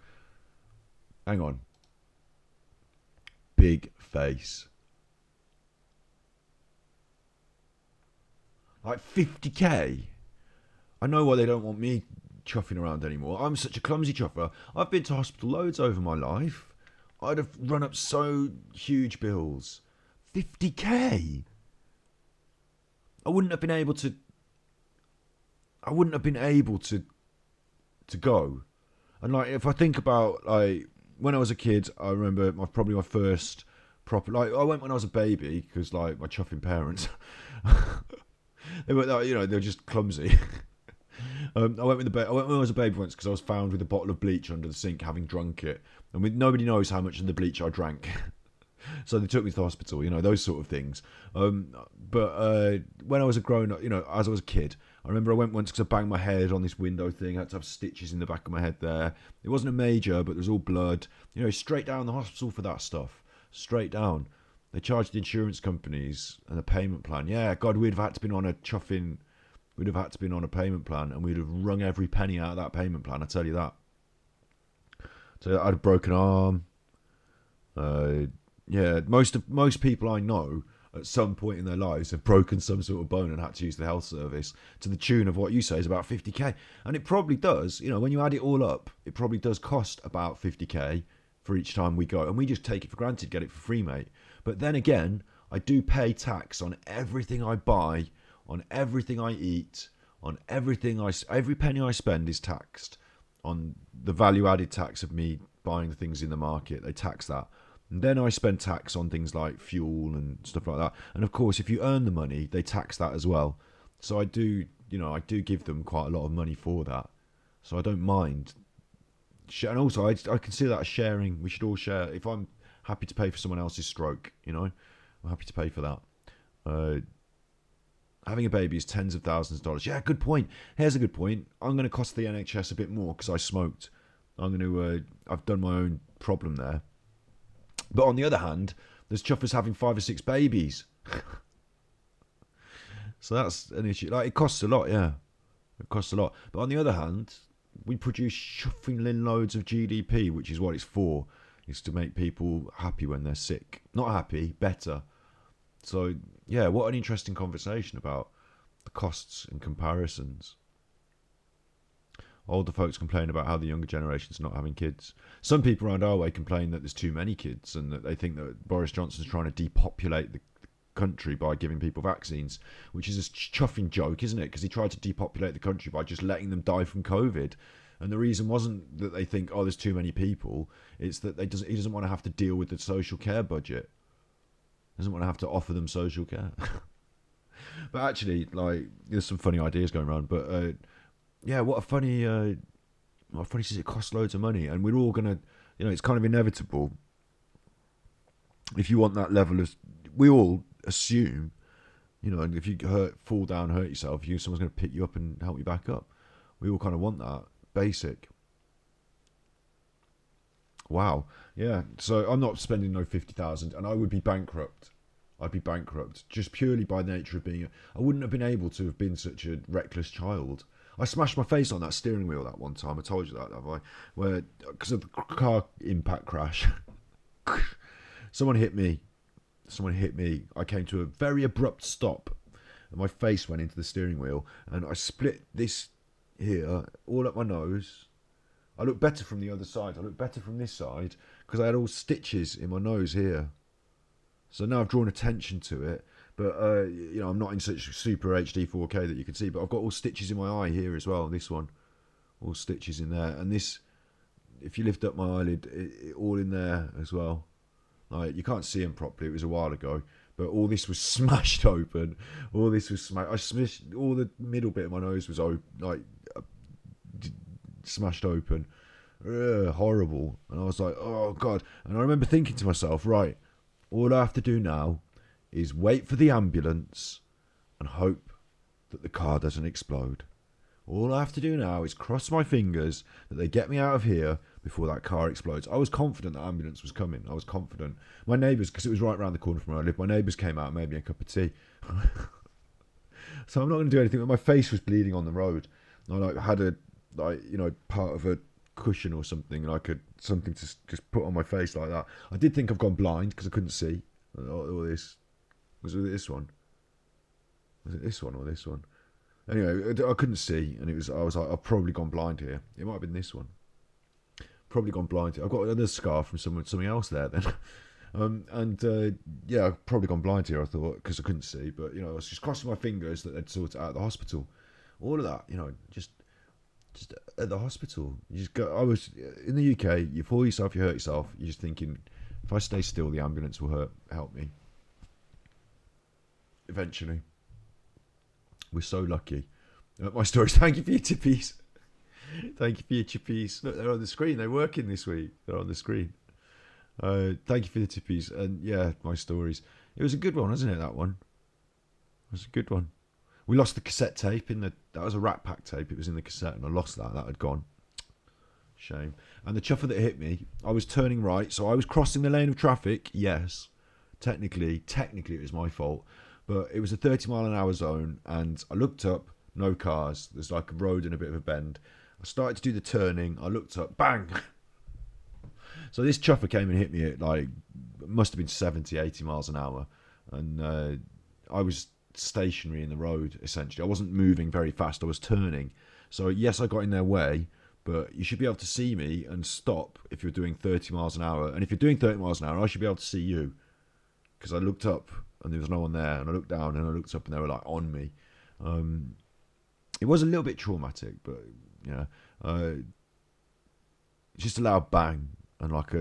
Hang on. Big face. Like 50k? I know why they don't want me chuffing around anymore. I'm such a clumsy chuffer. I've been to hospital loads over my life. I'd have run up so huge bills. 50k? I wouldn't have been able to go. And if I think about when I was a kid, I remember probably my first proper I went when I was a baby because my chuffing parents they were they were just clumsy. I went when I was a baby once because I was found with a bottle of bleach under the sink having drunk it, and nobody knows how much of the bleach I drank. So they took me to the hospital, those sort of things. But when I was a grown up, as I was a kid, I remember I went once because I banged my head on this window thing. I had to have stitches in the back of my head there. It wasn't a major, but there was all blood. Straight down the hospital for that stuff. Straight down. They charged the insurance companies and the payment plan. Yeah, God, we'd have had to been on a chuffing. We'd have had to been on a payment plan, and we'd have wrung every penny out of that payment plan. I tell you that. So I had a broken arm. Yeah, most people I know at some point in their lives have broken some sort of bone and had to use the health service to the tune of what you say is about 50k. And it probably does, when you add it all up, it probably does cost about 50k for each time we go. And we just take it for granted, get it for free, mate. But then again, I do pay tax on everything I buy, on everything I eat, on everything every penny I spend is taxed on the value added tax of me buying the things in the market. They tax that. And then I spend tax on things like fuel and stuff like that. And of course, if you earn the money, they tax that as well. So I do give them quite a lot of money for that. So I don't mind. And also, I consider that a sharing. We should all share. If I'm happy to pay for someone else's stroke, I'm happy to pay for that. Having a baby is tens of thousands of dollars. Yeah, good point. Here's a good point. I'm going to cost the NHS a bit more because I smoked. I've done my own problem there. But on the other hand, there's chuffers having 5 or 6 babies. So that's an issue. It costs a lot, yeah. It costs a lot. But on the other hand, we produce shuffling loads of GDP, which is what it's for. It's to make people happy when they're sick. Not happy, better. So, yeah, what an interesting conversation about the costs and comparisons. Older folks complain about how the younger generation's not having kids. Some people around our way complain that there's too many kids and that they think that Boris Johnson's trying to depopulate the country by giving people vaccines, which is a chuffing joke, isn't it? Because he tried to depopulate the country by just letting them die from COVID. And the reason wasn't that they think, there's too many people. It's that he doesn't want to have to deal with the social care budget. He doesn't want to have to offer them social care. But actually, there's some funny ideas going around. But yeah, what a funny says it costs loads of money, and we're all gonna, it's kind of inevitable. If you want that level of, we all assume, and if you fall down, hurt yourself, someone's gonna pick you up and help you back up. We all kind of want that basic. Wow, yeah. So I'm not spending no 50,000, and I would be bankrupt. I'd be bankrupt just purely by the nature of being. I wouldn't have been able to have been such a reckless child. I smashed my face on that steering wheel that one time. I told you that, have I? Where, because of the car impact crash, someone hit me. I came to a very abrupt stop, and my face went into the steering wheel, and I split this here all up my nose. I look better from the other side. I look better from this side because I had all stitches in my nose here. So now I've drawn attention to it. But, I'm not in such super HD 4K that you can see. But I've got all stitches in my eye here as well. This one. All stitches in there. And this, if you lift up my eyelid, it all in there as well. Like, you can't see them properly. It was a while ago. But all this was smashed open. All this was smashed. I smashed, all the middle bit of my nose was smashed open. Horrible. And I was like, oh, God. And I remember thinking to myself, right, all I have to do now is wait for the ambulance and hope that the car doesn't explode. All I have to do now is cross my fingers that they get me out of here before that car explodes. I was confident the ambulance was coming. I was confident. My neighbours, because it was right around the corner from where I live, my neighbours came out and made me a cup of tea. So I'm not going to do anything, but my face was bleeding on the road. I had part of a cushion or something, and I could something to just put on my face like that. I did think I've gone blind because I couldn't see all this. Was it this one? Was it this one or this one? Anyway, I couldn't see, and I was like, I've probably gone blind here. It might have been this one. Probably gone blind here. I've got another scar from something else there then. I've probably gone blind here, I thought, because I couldn't see. But, I was just crossing my fingers that they'd sort it out at the hospital. All of that, just at the hospital. You just go. I was in the UK. You fall yourself, you hurt yourself. You're just thinking, if I stay still, the ambulance will help me. Eventually, we're so lucky. My stories. Thank you for your tippies. Thank you for your chippies. Look, they're on the screen. They're working this week. They're on the screen. Thank you for the tippies. And yeah, my stories. It was a good one, wasn't it? That one. It was a good one. We lost the cassette tape that was a Rat Pack tape. It was in the cassette, and I lost that. That had gone. Shame. And the chuffer that hit me, I was turning right, so I was crossing the lane of traffic. Yes, technically, it was my fault, but it was a 30-mile-an-hour zone, and I looked up, no cars. There's like a road and a bit of a bend. I started to do the turning. I looked up, bang. So this chuffer came and hit me at must have been 70, 80 miles an hour, and I was stationary in the road, essentially. I wasn't moving very fast. I was turning. So yes, I got in their way, but you should be able to see me and stop if you're doing 30 miles an hour. And if you're doing 30 miles an hour, I should be able to see you, because I looked up and there was no one there, and I looked down and I looked up and they were like on me. It was a little bit traumatic, but just a loud bang and like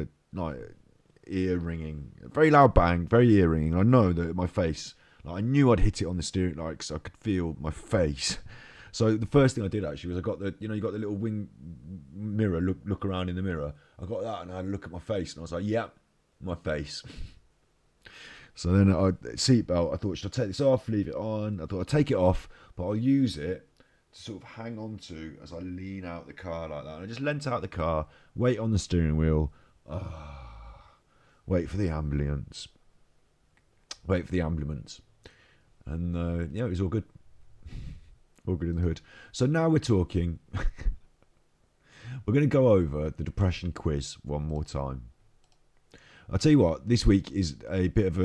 ear ringing, very loud bang, very ear ringing. I know that my face, I knew I'd hit it on the steering, so I could feel my face. So the first thing I did actually was I got you got the little wing mirror, look around in the mirror. I got that and I had a look at my face, and I was like, yep, my face. So then seatbelt, I thought, should I take this off, leave it on? I thought I'd take it off, but I'll use it to sort of hang on to as I lean out the car like that. And I just leant out the car, weight on the steering wheel, wait for the ambulance. And it was all good. All good in the hood. So now we're talking. We're going to go over the depression quiz one more time. I'll tell you what, this week is a bit of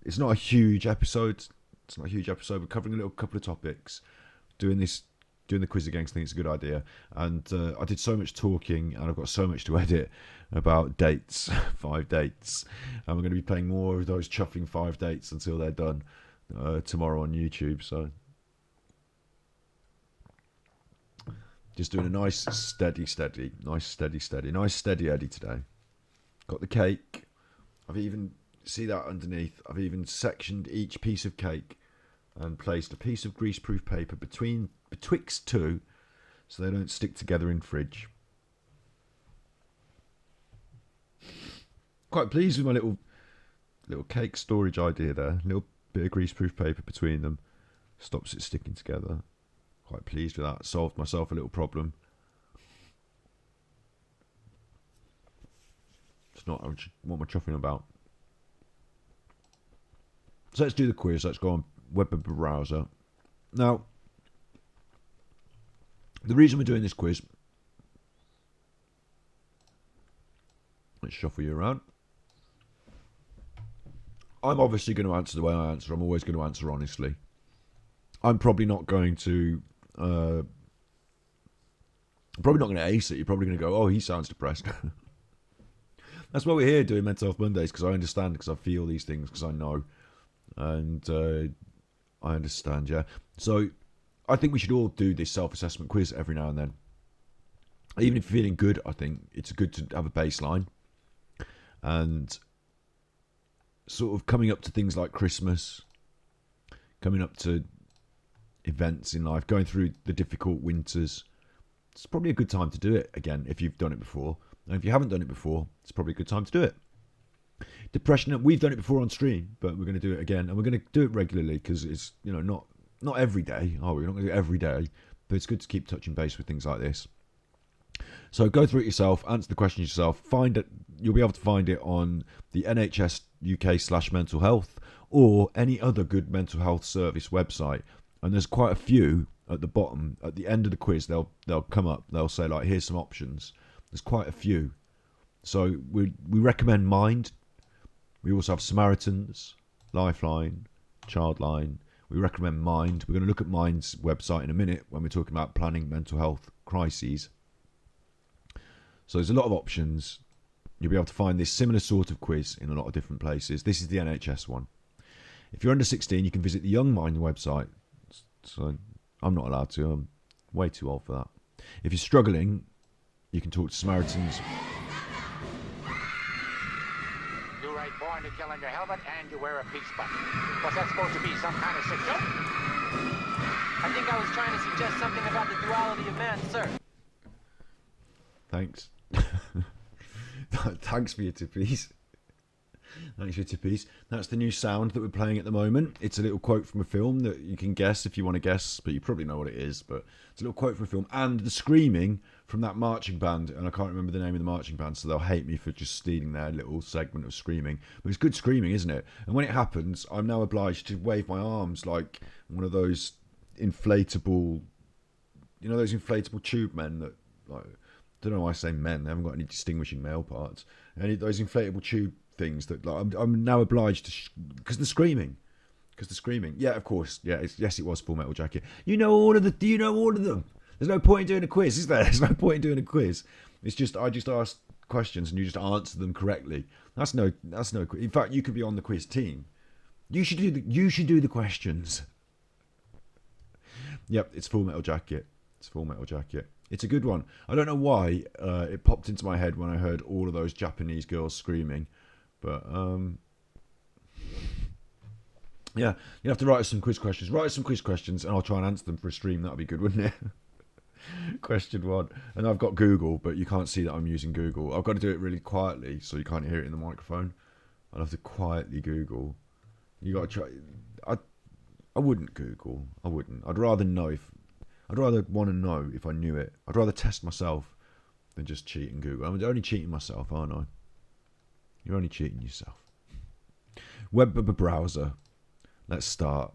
it's not a huge episode. We're covering a little couple of topics. Doing the quiz again, 'cause I think it's a good idea. And I did so much talking, and I've got so much to edit about dates, 5 dates. And we're going to be playing more of those chuffing 5 dates until they're done tomorrow on YouTube. So just doing a nice steady Eddie today. Got the cake. I've even, see that underneath, I've even sectioned each piece of cake and placed a piece of greaseproof paper betwixt two so they don't stick together in fridge. Quite pleased with my little cake storage idea there. A little bit of greaseproof paper between them stops it sticking together. Quite pleased with that. Solved myself a little problem. It's not what am I chuffing about. So let's do the quiz. Let's go on web browser. Now, The reason we're doing this quiz, let's shuffle you around. I'm obviously going to answer the way I answer. I'm always going to answer honestly. I'm probably not going to ace it. You're probably going to go, oh, he sounds depressed. That's why we're here doing Mental Health Mondays, because I understand, because I feel these things, because I know. And I understand, yeah. So I think we should all do this self-assessment quiz every now and then. Even if you're feeling good, I think it's good to have a baseline. And sort of coming up to things like Christmas, coming up to events in life, going through the difficult winters, it's probably a good time to do it again if you've done it before. And if you haven't done it before, it's probably a good time to do it. Depression, we've done it before on stream, but we're going to do it again, and we're going to do it regularly, because it's, you know, not every day, are we? We're not going to do it every day, but it's good to keep touching base with things like this. So go through it yourself, answer the questions yourself, find it. You'll be able to find it on the NHS UK/mental health or any other good mental health service website. And there's quite a few at the bottom. At the end of the quiz, they'll come up. They'll say, like, here's some options. There's quite a few. So we recommend Mind. We also have Samaritans, Lifeline, Childline. We recommend Mind. We're going to look at Mind's website in a minute when we're talking about planning mental health crises. So there's a lot of options. You'll be able to find this similar sort of quiz in a lot of different places. This is the NHS one. If you're under 16, you can visit the Young Mind website. So I'm not allowed to. I'm way too old for that. If you're struggling, you can talk to Samaritans. You write born to kill on your helmet and you wear a peace button. Was that supposed to be some kind of sick joke? I think I was trying to suggest something about the duality of man, sir. Thanks. Thanks for your tippies. Thanks for your tippies. That's the new sound that we're playing at the moment. It's a little quote from a film that you can guess if you want to guess, but you probably know what it is. But it's a little quote from a film. And the screaming from that marching band, and I can't remember the name of the marching band, so they'll hate me for just stealing their little segment of screaming. But it's good screaming, isn't it? And when it happens, I'm now obliged to wave my arms like one of those inflatable, you know, those inflatable tube men that, like, I don't know why I say men, they haven't got any distinguishing male parts. And those inflatable tube things that, like, I'm now obliged to, because the screaming. Yeah, of course. Yeah, yes, it was Full Metal Jacket. You know all of them. There's no point in doing a quiz, is there? There's no point in doing a quiz. It's just, I just ask questions and you just answer them correctly. That's no. In fact, you could be on the quiz team. You should do the questions. Yep, it's Full Metal Jacket. It's a good one. I don't know why it popped into my head when I heard all of those Japanese girls screaming. But, yeah, you have to write us some quiz questions. Write us some quiz questions and I'll try and answer them for a stream. That'd be good, wouldn't it? Question 1. And I've got Google, but you can't see that I'm using Google. I've got to do it really quietly so you can't hear it in the microphone. I'll have to quietly Google. You got to try. I wouldn't Google. I wouldn't. I'd rather want to know if I knew it. I'd rather test myself than just cheat and Google. I'm only cheating myself, aren't I? You're only cheating yourself. Web browser. Let's start.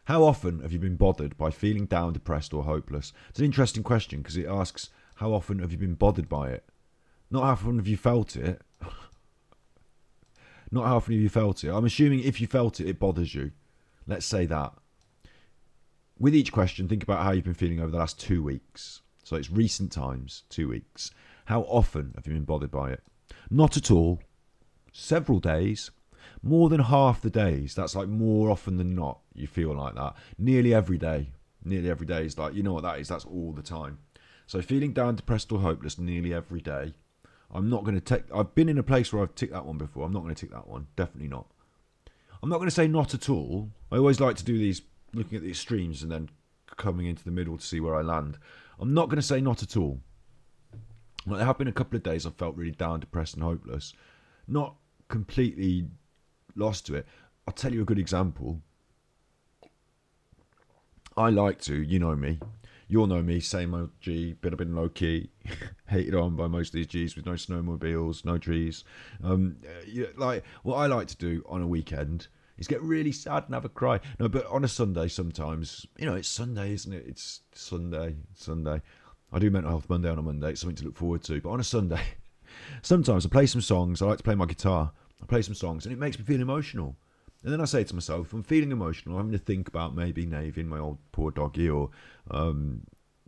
How often have you been bothered by feeling down, depressed or hopeless? It's an interesting question because it asks, how often have you been bothered by it? Not how often have you felt it. Not how often have you felt it. I'm assuming if you felt it, it bothers you. Let's say that. With each question, think about how you've been feeling over the last 2 weeks. So it's recent times, 2 weeks. How often have you been bothered by it? Not at all. Several days. More than half the days. That's like more often than not you feel like that. Nearly every day. Nearly every day is like, you know what that is? That's all the time. So feeling down, depressed or hopeless nearly every day. I'm not going to take... I've been in a place where I've ticked that one before. I'm not going to tick that one. Definitely not. I'm not going to say not at all. I always like to do these, looking at the extremes and then coming into the middle to see where I land. I'm not going to say not at all. Well, there have been a couple of days I've felt really down, depressed and hopeless. Not completely lost to it. I'll tell you a good example. I like to, you know me. You'll know me, same old G, been a bit low key, hated on by most of these Gs with no snowmobiles, no trees. Like what I like to do on a weekend is get really sad and have a cry. No, but on a Sunday sometimes, it's Sunday, isn't it? It's Sunday. I do Mental Health Monday on a Monday. It's something to look forward to. But on a Sunday, sometimes I play some songs. I like to play my guitar. I play some songs and it makes me feel emotional. And then I say to myself, I'm feeling emotional. I'm having to think about maybe Navin, my old poor doggy, or,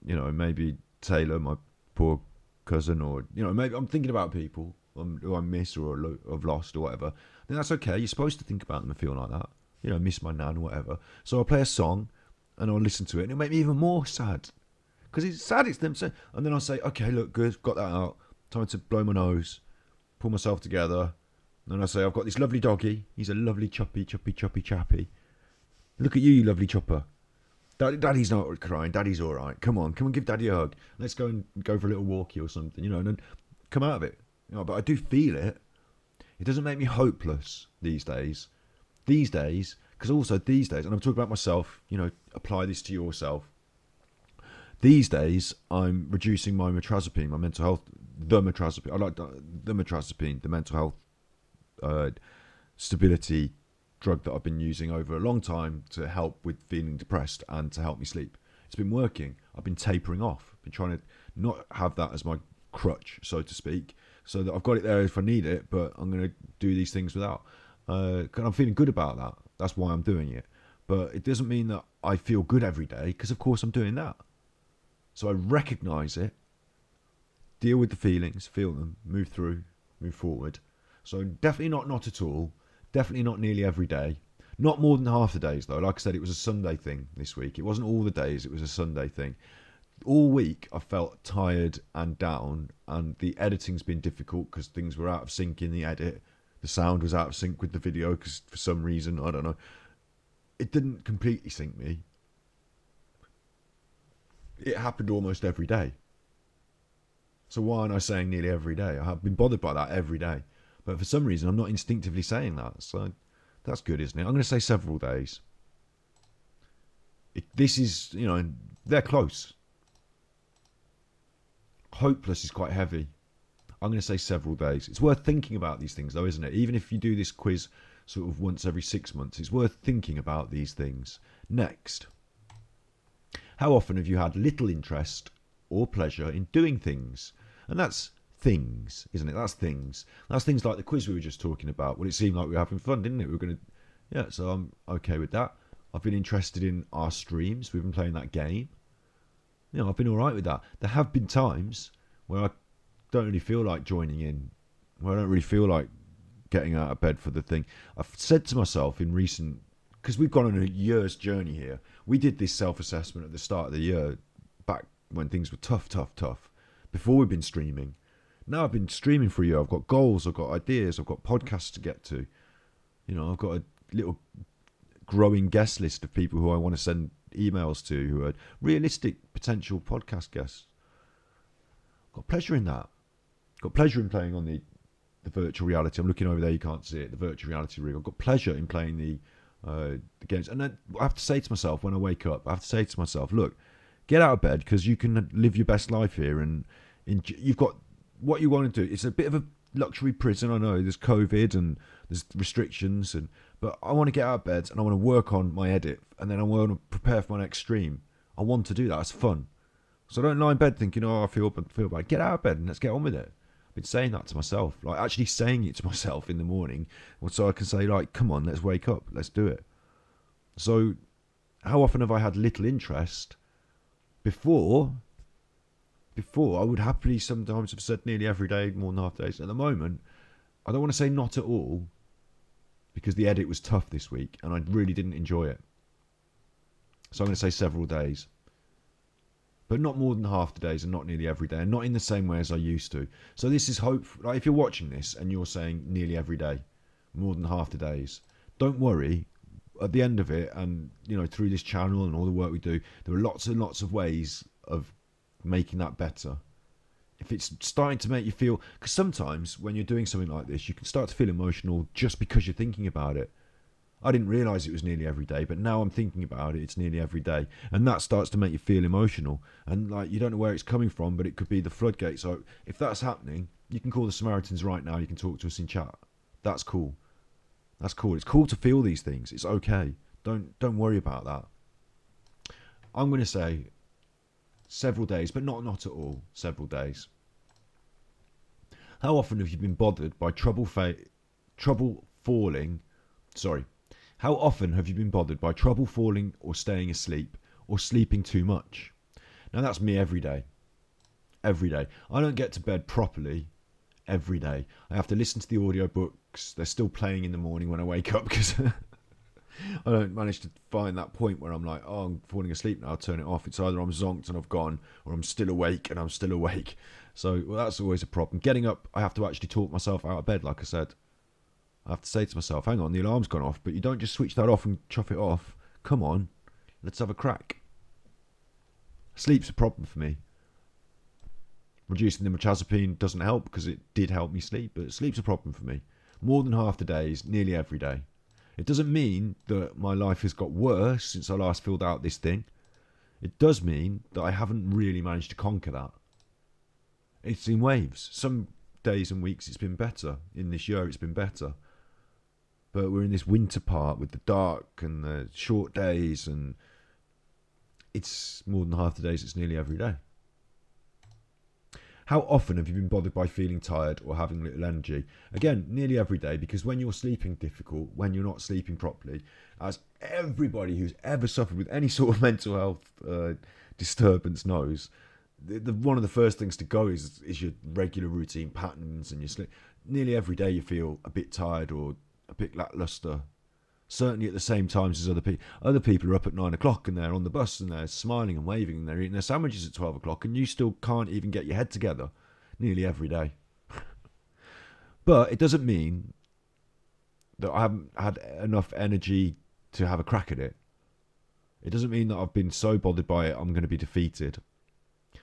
maybe Taylor, my poor cousin, or, maybe I'm thinking about people who I miss or have lost or whatever. Then that's okay. You're supposed to think about them and feel like that. Miss my nan or whatever. So I'll play a song and I'll listen to it and it'll make me even more sad. Because it's sad, it's them. And then I'll say, okay, look, good, got that out. Time to blow my nose, pull myself together. And then I say, I've got this lovely doggy. He's a lovely choppy chappy. Look at you lovely chopper. Daddy's not crying. Daddy's all right. Come on, give Daddy a hug. Let's go for a little walkie or something, and then come out of it. But I do feel it. It doesn't make me hopeless these days. Because also these days, and I'm talking about myself, apply this to yourself. These days, I'm reducing my metrazapine, my mental health, the metrazapine. I like the metrazapine, the mental health stability drug that I've been using over a long time to help with feeling depressed and to help me sleep. It's been working. I've been tapering off. I've been trying to not have that as my crutch, so to speak, so that I've got it there if I need it, but I'm going to do these things without. And I'm feeling good about that. That's why I'm doing it. But it doesn't mean that I feel good every day, because of course I'm doing that. So I recognise it, deal with the feelings, feel them, move through, move forward. So definitely not at all. Definitely not nearly every day. Not more than half the days though. Like I said, it was a Sunday thing this week. It wasn't all the days, it was a Sunday thing. All week I felt tired and down, and the editing's been difficult because things were out of sync in the edit. The sound was out of sync with the video because for some reason, I don't know, it didn't completely sync me. It happened almost every day. So why aren't I saying nearly every day? I have been bothered by that every day. But for some reason, I'm not instinctively saying that. So that's good, isn't it? I'm going to say several days. This is, they're close. Hopeless is quite heavy. I'm going to say several days. It's worth thinking about these things, though, isn't it? Even if you do this quiz sort of once every 6 months, it's worth thinking about these things. Next. How often have you had little interest or pleasure in doing things? And that's things, isn't it? That's things. That's things like the quiz we were just talking about. Well, it seemed like we were having fun, didn't it? We were going to... Yeah, so I'm okay with that. I've been interested in our streams. We've been playing that game. I've been all right with that. There have been times where I don't really feel like joining in, where I don't really feel like getting out of bed for the thing. I've said to myself in recent... Because we've gone on a year's journey here. We did this self-assessment at the start of the year, back when things were tough, before we've been streaming. Now I've been streaming for a year. I've got goals, I've got ideas, I've got podcasts to get to. I've got a little growing guest list of people who I want to send emails to, who are realistic potential podcast guests. I've got pleasure in that. I've got pleasure in playing on the virtual reality. I'm looking over there, you can't see it, the virtual reality rig. I've got pleasure in playing the games. And then I have to say to myself when I wake up, look, get out of bed, because you can live your best life here, and you've got what you want to do. It's a bit of a luxury prison, I know, there's COVID and there's restrictions, but I want to get out of bed and I want to work on my edit, and then I want to prepare for my next stream. I want to do that. It's fun. So don't lie in bed thinking, I feel bad. Get out of bed and let's get on with it. I've been saying that to myself, like actually saying it to myself in the morning, so I can say, like, come on, let's wake up, let's do it. So how often have I had little interest? Before I would happily sometimes have said nearly every day, more than half days. At the moment, I don't want to say not at all, because the edit was tough this week and I really didn't enjoy it. So I'm going to say several days. But not more than half the days, and not nearly every day, and not in the same way as I used to. So this is hope. Like if you're watching this and you're saying nearly every day, more than half the days, don't worry. At the end of it, and through this channel and all the work we do, there are lots and lots of ways of making that better. If it's starting to make you feel, because sometimes when you're doing something like this, you can start to feel emotional just because you're thinking about it. I didn't realise it was nearly every day, but now I'm thinking about it, it's nearly every day. And that starts to make you feel emotional. And like you don't know where it's coming from, but it could be the floodgates. So if that's happening, you can call the Samaritans right now, you can talk to us in chat. That's cool. That's cool. It's cool to feel these things. It's okay. Don't worry about that. I'm going to say several days, but not at all. Several days. How often have you been bothered by trouble falling? Sorry. How often have you been bothered by trouble falling or staying asleep or sleeping too much? Now that's me every day. Every day. I don't get to bed properly every day. I have to listen to the audiobooks. They're still playing in the morning when I wake up because I don't manage to find that point where I'm like, oh, I'm falling asleep now, I'll turn it off. It's either I'm zonked and I've gone, or I'm still awake and I'm still awake. So that's always a problem. Getting up, I have to actually talk myself out of bed, like I said. I have to say to myself, hang on, the alarm's gone off, but you don't just switch that off and chuff it off. Come on, let's have a crack. Sleep's a problem for me. Reducing the mirtazapine doesn't help because it did help me sleep, but sleep's a problem for me. More than half the days, nearly every day. It doesn't mean that my life has got worse since I last filled out this thing. It does mean that I haven't really managed to conquer that. It's in waves. Some days and weeks it's been better. In this year it's been better. But we're in this winter part with the dark and the short days, and it's more than half the days, it's nearly every day. How often have you been bothered by feeling tired or having little energy? Again, nearly every day, because when you're sleeping difficult, when you're not sleeping properly, as everybody who's ever suffered with any sort of mental health disturbance knows, one of the first things to go is your regular routine patterns and your sleep. Nearly every day you feel a bit tired or a bit lackluster. Certainly at the same times as other people. Other people are up at 9 o'clock and they're on the bus and they're smiling and waving and they're eating their sandwiches at 12 o'clock and you still can't even get your head together nearly every day. But it doesn't mean that I haven't had enough energy to have a crack at it. It doesn't mean that I've been so bothered by it I'm going to be defeated.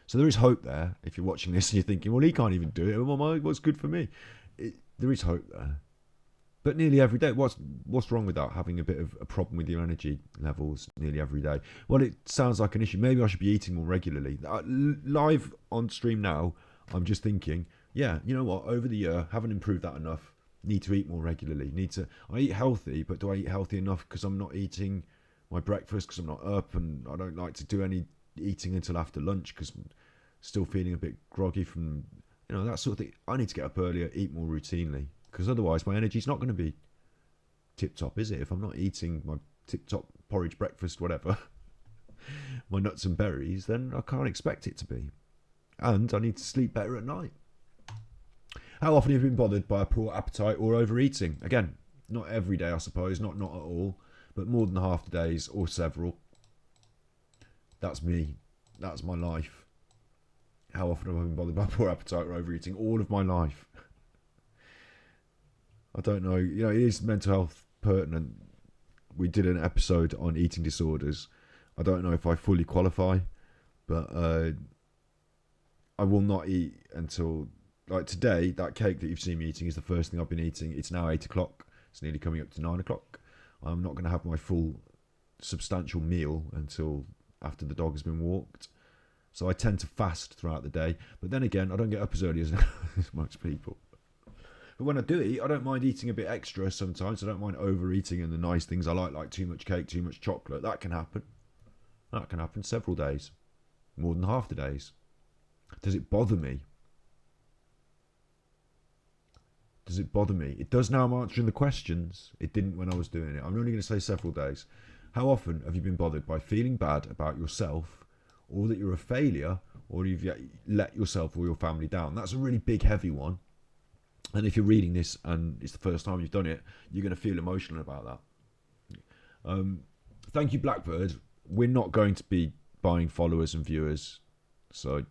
So there is hope there. If you're watching this and you're thinking, well, he can't even do it. What's good for me? There is hope there. But nearly every day, what's wrong with that? Having a bit of a problem with your energy levels nearly every day. Well, it sounds like an issue. Maybe I should be eating more regularly. Live on stream now, I'm just thinking, yeah, you know what? Over the year, haven't improved that enough. Need to eat more regularly. I eat healthy, but do I eat healthy enough because I'm not eating my breakfast because I'm not up, and I don't like to do any eating until after lunch because I'm still feeling a bit groggy from, that sort of thing. I need to get up earlier, eat more routinely. Because otherwise my energy's not going to be tip-top, is it? If I'm not eating my tip-top porridge, breakfast, whatever, my nuts and berries, then I can't expect it to be. And I need to sleep better at night. How often have you been bothered by a poor appetite or overeating? Again, not every day, I suppose, not at all, but more than half the days or several. That's me. That's my life. How often have I been bothered by poor appetite or overeating? All of my life. I don't know. It is mental health pertinent. We did an episode on eating disorders. I don't know if I fully qualify, but I will not eat until, like today, that cake that you've seen me eating is the first thing I've been eating. It's now 8 o'clock. It's nearly coming up to 9 o'clock. I'm not going to have my full substantial meal until after the dog has been walked. So I tend to fast throughout the day. But then again, I don't get up as early as most people. But when I do eat, I don't mind eating a bit extra sometimes. I don't mind overeating and the nice things I like too much cake, too much chocolate. That can happen. That can happen several days. More than half the days. Does it bother me? Does it bother me? It does now. I'm answering the questions. It didn't when I was doing it. I'm only going to say several days. How often have you been bothered by feeling bad about yourself, or that you're a failure, or you've let yourself or your family down? That's a really big, heavy one. And if you're reading this and it's the first time you've done it, you're going to feel emotional about that. Thank you, Blackbird. We're not going to be buying followers and viewers. So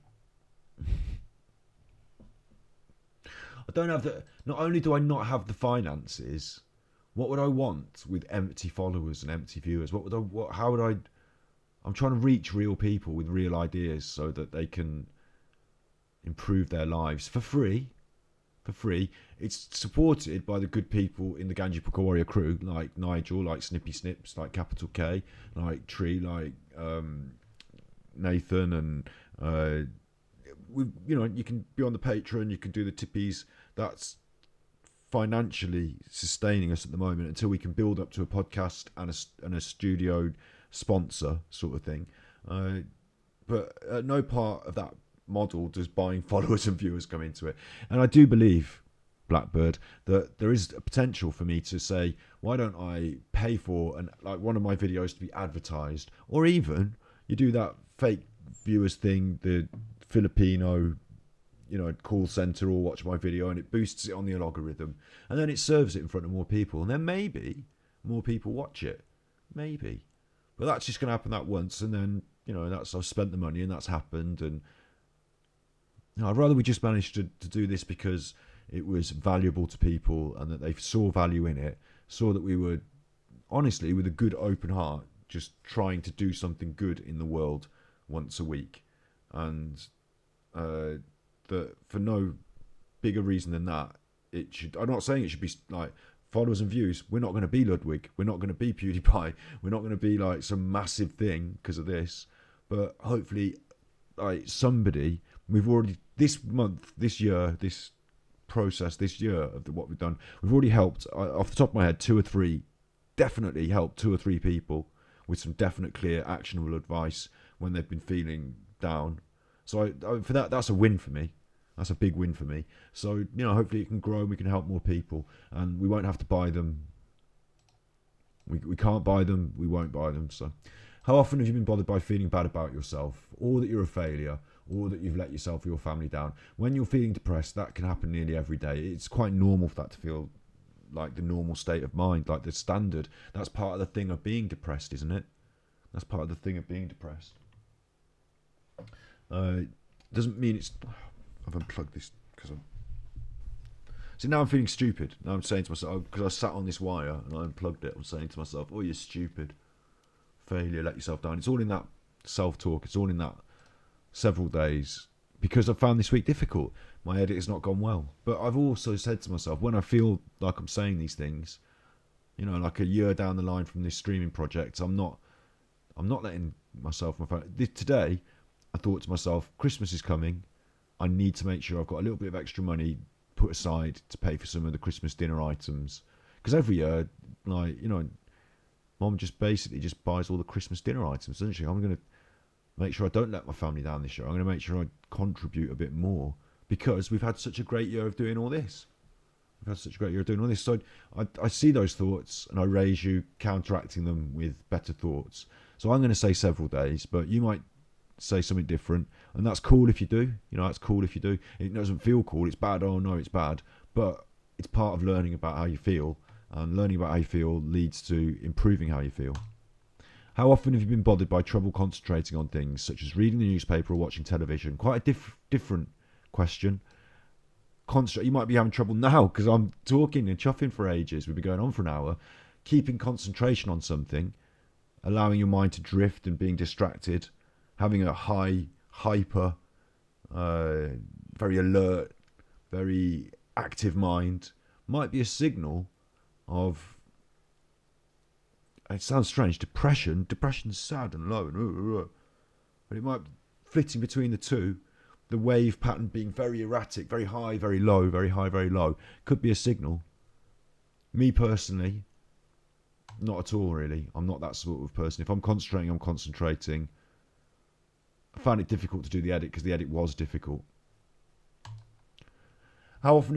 I don't have the... Not only do I not have the finances, what would I want with empty followers and empty viewers? How would I... I'm trying to reach real people with real ideas so that they can improve their lives for free. It's supported by the good people in the Ganji Puka Warrior crew, like Nigel, like Snippy Snips, like Capital K, like Tree, like Nathan, and you can be on the Patreon, you can do the tippies. That's financially sustaining us at the moment until we can build up to a podcast and a studio sponsor sort of thing. But at no part of that model does buying followers and viewers come into it. And I do believe, Blackbird, that there is a potential for me to say, why don't I pay for one of my videos to be advertised, or even you do that fake viewers thing, the Filipino, call center or watch my video, and it boosts it on the algorithm, and then it serves it in front of more people, and then maybe more people watch it, maybe. But that's just going to happen that once, and then I've spent the money and that's happened. And I'd rather we just managed to do this because it was valuable to people and that they saw value in it, saw that we were honestly, with a good open heart, just trying to do something good in the world once a week. And that for no bigger reason than that, I'm not saying it should be like followers and views. We're not going to be Ludwig. We're not going to be PewDiePie. We're not going to be like some massive thing because of this. But hopefully, like somebody, we've already, this month, this year, this process, this year of what we've done, we've already helped, off the top of my head, definitely helped 2 or 3 people with some definite, clear, actionable advice when they've been feeling down. So for that's a win for me. That's a big win for me. So, hopefully it can grow and we can help more people, and we won't have to buy them. We can't buy them. We won't buy them. So how often have you been bothered by feeling bad about yourself, or that you're a failure, or that you've let yourself or your family down? When you're feeling depressed, that can happen nearly every day. It's quite normal for that to feel like the normal state of mind, like the standard. That's part of the thing of being depressed, isn't it? That's part of the thing of being depressed. Doesn't mean it's... I've unplugged this because See, now I'm feeling stupid. Now I'm saying to myself, because I sat on this wire and I unplugged it, I'm saying to myself, oh, you're stupid. Failure, let yourself down. It's all in that self-talk. It's all in that several days, because I found this week difficult. My edit has not gone well. But I've also said to myself, when I feel like I'm saying these things, like a year down the line from this streaming project, I'm not letting myself, today, I thought to myself, Christmas is coming. I need to make sure I've got a little bit of extra money put aside to pay for some of the Christmas dinner items. Because every year, Mom just basically buys all the Christmas dinner items, doesn't she? I'm going to make sure I don't let my family down this year. I'm going to make sure I contribute a bit more, because we've had such a great year of doing all this. So I see those thoughts and I raise you, counteracting them with better thoughts. So I'm going to say several days, but you might say something different, and that's cool if you do. That's cool if you do. It doesn't feel cool. It's bad. Oh no, it's bad. But it's part of learning about how you feel, and learning about how you feel leads to improving how you feel. How often have you been bothered by trouble concentrating on things such as reading the newspaper or watching television? Quite a different question. You might be having trouble now because I'm talking and chuffing for ages. We've been going on for an hour. Keeping concentration on something, allowing your mind to drift and being distracted, having a hyper, very alert, very active mind might be a signal of, it sounds strange, depression. Depression's sad and low, but it might be flitting between the two. The wave pattern being very erratic, very high, very low, very high, very low, could be a signal. Me personally, not at all really. I'm not that sort of person. If I'm concentrating, I'm concentrating. I found it difficult to do the edit because the edit was difficult. How often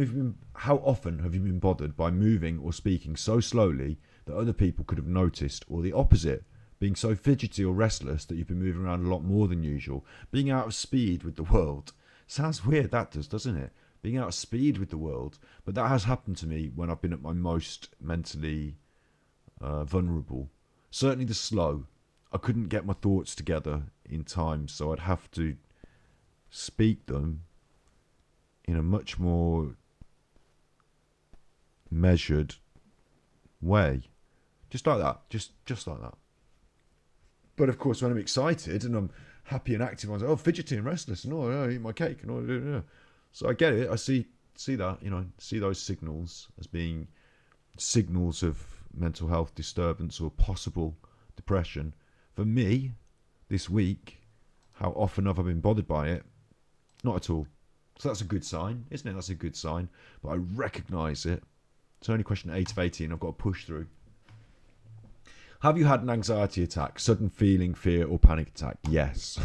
have you been bothered by moving or speaking so slowly that other people could have noticed, or the opposite, being so fidgety or restless that you've been moving around a lot more than usual, being out of speed with the world? Sounds weird, that does, doesn't it? Being out of speed with the world. But that has happened to me when I've been at my most mentally vulnerable. Certainly the slow. I couldn't get my thoughts together in time, so I'd have to speak them in a much more measured way. Just like that. Just like that. But of course, when I'm excited and I'm happy and active, I'm like, oh, fidgety and restless, and I eat my cake, and all. So I get it. I see that, see those signals as being signals of mental health disturbance or possible depression. For me, this week, how often have I been bothered by it? Not at all. So that's a good sign, isn't it? That's a good sign. But I recognise it. It's only question 8 of 18. I've got to push through. Have you had an anxiety attack, sudden feeling, fear, or panic attack? Yes.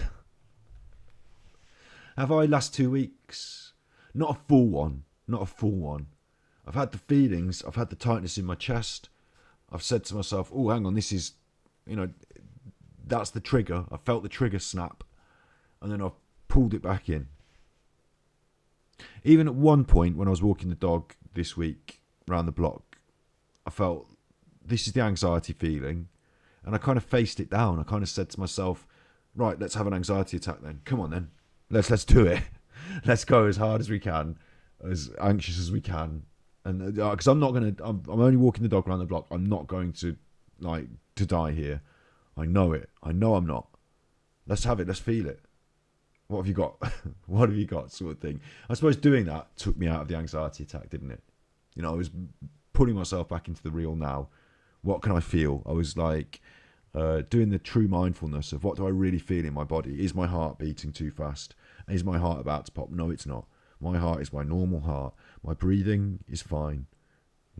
Have I last 2 weeks? Not a full one. Not a full one. I've had the feelings. I've had the tightness in my chest. I've said to myself, oh, hang on, this is, that's the trigger. I felt the trigger snap. And then I've pulled it back in. Even at one point when I was walking the dog this week around the block, I felt this is the anxiety feeling. And I kind of faced it down. I kind of said to myself, right, let's have an anxiety attack then. Come on then. Let's do it. Let's go as hard as we can, as anxious as we can. And because I'm only walking the dog around the block. I'm not going to die here. I know it. I know I'm not. Let's have it. Let's feel it. What have you got? What have you got? Sort of thing. I suppose doing that took me out of the anxiety attack, didn't it? I was putting myself back into the real now. What can I feel? I was doing the true mindfulness of what do I really feel in my body? Is my heart beating too fast? Is my heart about to pop? No, it's not. My heart is my normal heart. My breathing is fine.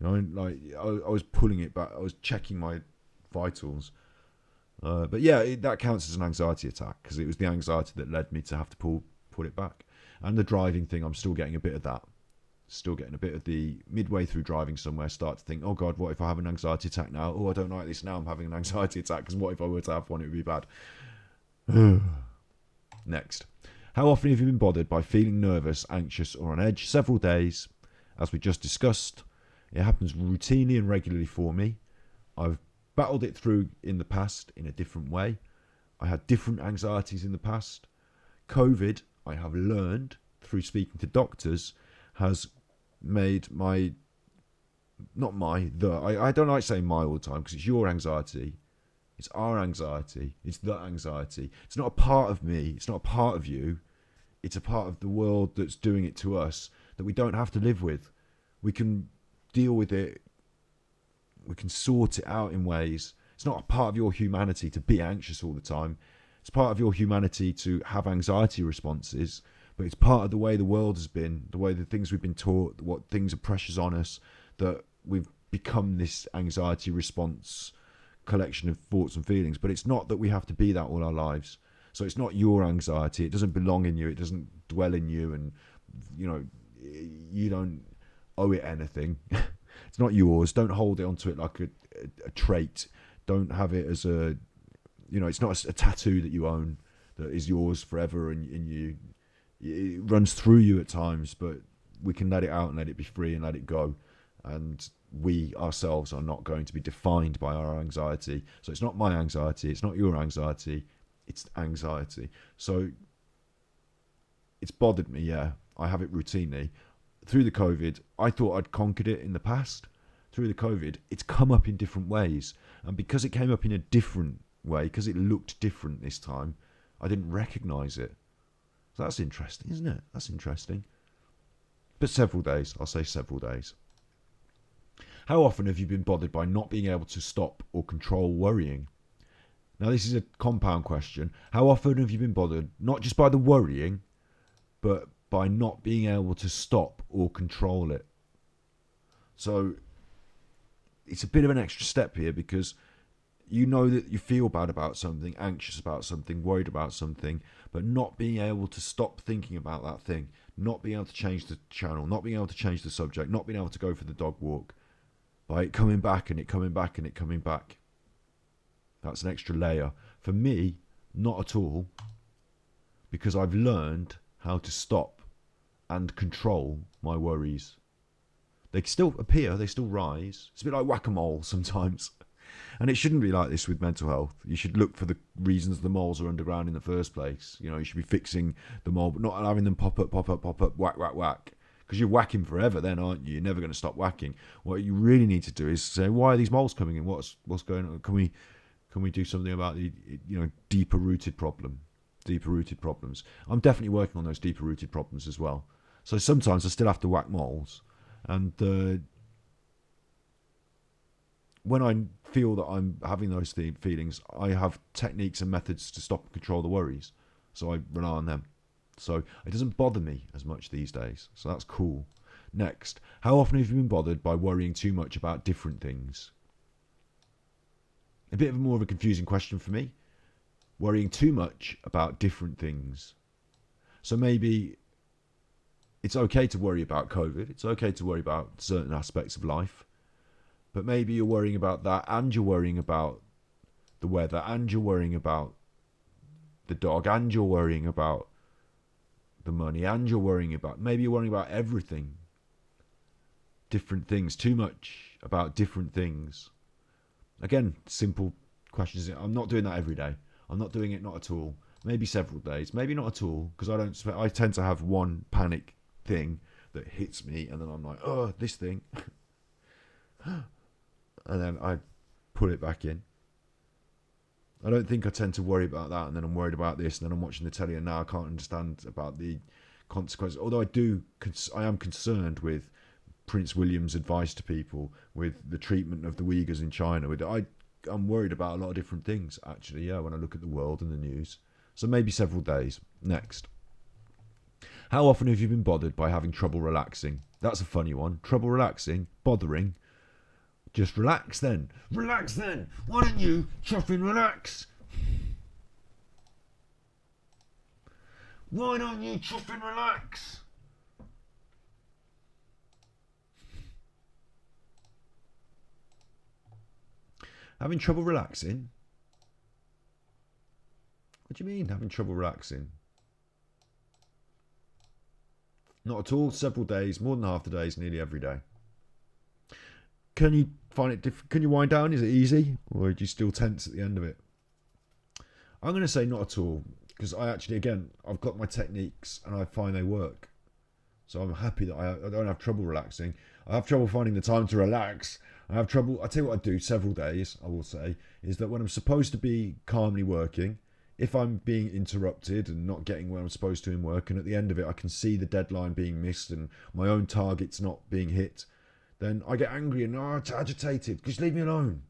I was pulling it back. I was checking my vitals. But yeah, that counts as an anxiety attack because it was the anxiety that led me to have to pull it back. And the driving thing, I'm still getting a bit of that. Still getting a bit of the midway through driving somewhere, start to think, oh God, what if I have an anxiety attack now? Oh, I don't like this now. I'm having an anxiety attack because what if I were to have one? It would be bad. Next. How often have you been bothered by feeling nervous, anxious, or on edge? Several days. As we just discussed, it happens routinely and regularly for me. I've battled it through in the past in a different way. I had different anxieties in the past. COVID, I have learned through speaking to doctors, has made I don't like saying my all the time because it's your anxiety. It's our anxiety. It's the anxiety. It's not a part of me. It's not a part of you. It's a part of the world that's doing it to us that we don't have to live with. We can deal with it. We can sort it out in ways. It's not a part of your humanity to be anxious all the time. It's part of your humanity to have anxiety responses, but it's part of the way the world has been, the way the things we've been taught, what things are pressures on us, that we've become this anxiety response collection of thoughts and feelings. But it's not that we have to be that all our lives. So it's not your anxiety. It doesn't belong in you. It doesn't dwell in you. And, you don't owe it anything. It's not yours. Don't hold it onto it like a trait. Don't have it as it's not a tattoo that you own that is yours forever and you, it runs through you at times, but we can let it out and let it be free and let it go. And we ourselves are not going to be defined by our anxiety. So it's not my anxiety. It's not your anxiety. It's anxiety. So it's bothered me. Yeah, I have it routinely. Through the COVID, I thought I'd conquered it in the past. Through the COVID, it's come up in different ways. And because it came up in a different way, because it looked different this time, I didn't recognise it. So that's interesting, isn't it? That's interesting. But several days. I'll say several days. How often have you been bothered by not being able to stop or control worrying? Now, this is a compound question. How often have you been bothered, not just by the worrying, but by not being able to stop or control it? So it's a bit of an extra step here because you know that you feel bad about something, anxious about something, worried about something, but not being able to stop thinking about that thing, not being able to change the channel, not being able to change the subject, not being able to go for the dog walk, by it coming back and it coming back and it coming back. That's an extra layer. For me, not at all, because I've learned how to stop and control my worries. They still appear, they still rise. It's a bit like whack-a-mole sometimes. And it shouldn't be like this with mental health. You should look for the reasons the moles are underground in the first place. You should be fixing the mole, but not having them pop up, whack, whack, whack. Because you're whacking forever then, aren't you? You're never going to stop whacking. What you really need to do is say, why are these moles coming in? What's going on? Can we do something about the deeper rooted problems? I'm definitely working on those deeper rooted problems as well. So sometimes I still have to whack moles. And when I feel that I'm having those feelings, I have techniques and methods to stop and control the worries. So I rely on them. So it doesn't bother me as much these days. So that's cool. Next, how often have you been bothered by worrying too much about different things? A bit of more of a confusing question for me. Worrying too much about different things. So maybe it's okay to worry about COVID. It's okay to worry about certain aspects of life. But maybe you're worrying about that, and you're worrying about the weather, and you're worrying about the dog, and you're worrying about the money, and you're worrying about, maybe you're worrying about everything. Different things, too much about different things. Again, simple questions. I'm not doing that every day. I'm not doing it, not at all. Maybe several days, maybe not at all, because I tend to have one panic thing that hits me, and then I'm like, oh, this thing. And then I put it back in. I don't think I tend to worry about that, and then I'm worried about this, and then I'm watching the telly, and now I can't understand about the consequences. Although I am concerned with Prince William's advice to people, with the treatment of the Uyghurs in China. I'm worried about a lot of different things, actually, yeah, when I look at the world and the news. So maybe several days. Next. How often have you been bothered by having trouble relaxing? That's a funny one. Trouble relaxing? Bothering? Just relax then. Relax then. Why don't you chuffing relax? Why don't you chuffing relax? Having trouble relaxing? What do you mean, having trouble relaxing? Not at all. Several days, more than half the days, nearly every day. Can you find it different? Can you wind down? Is it easy? Or do you still tense at the end of it? I'm going to say not at all. Because I've got my techniques and I find they work. So I'm happy that I don't have trouble relaxing. I have trouble finding the time to relax. I tell you what I do several days, I will say, is that when I'm supposed to be calmly working, if I'm being interrupted and not getting where I'm supposed to in work, and at the end of it I can see the deadline being missed and my own targets not being hit, then I get angry and agitated. Just leave me alone.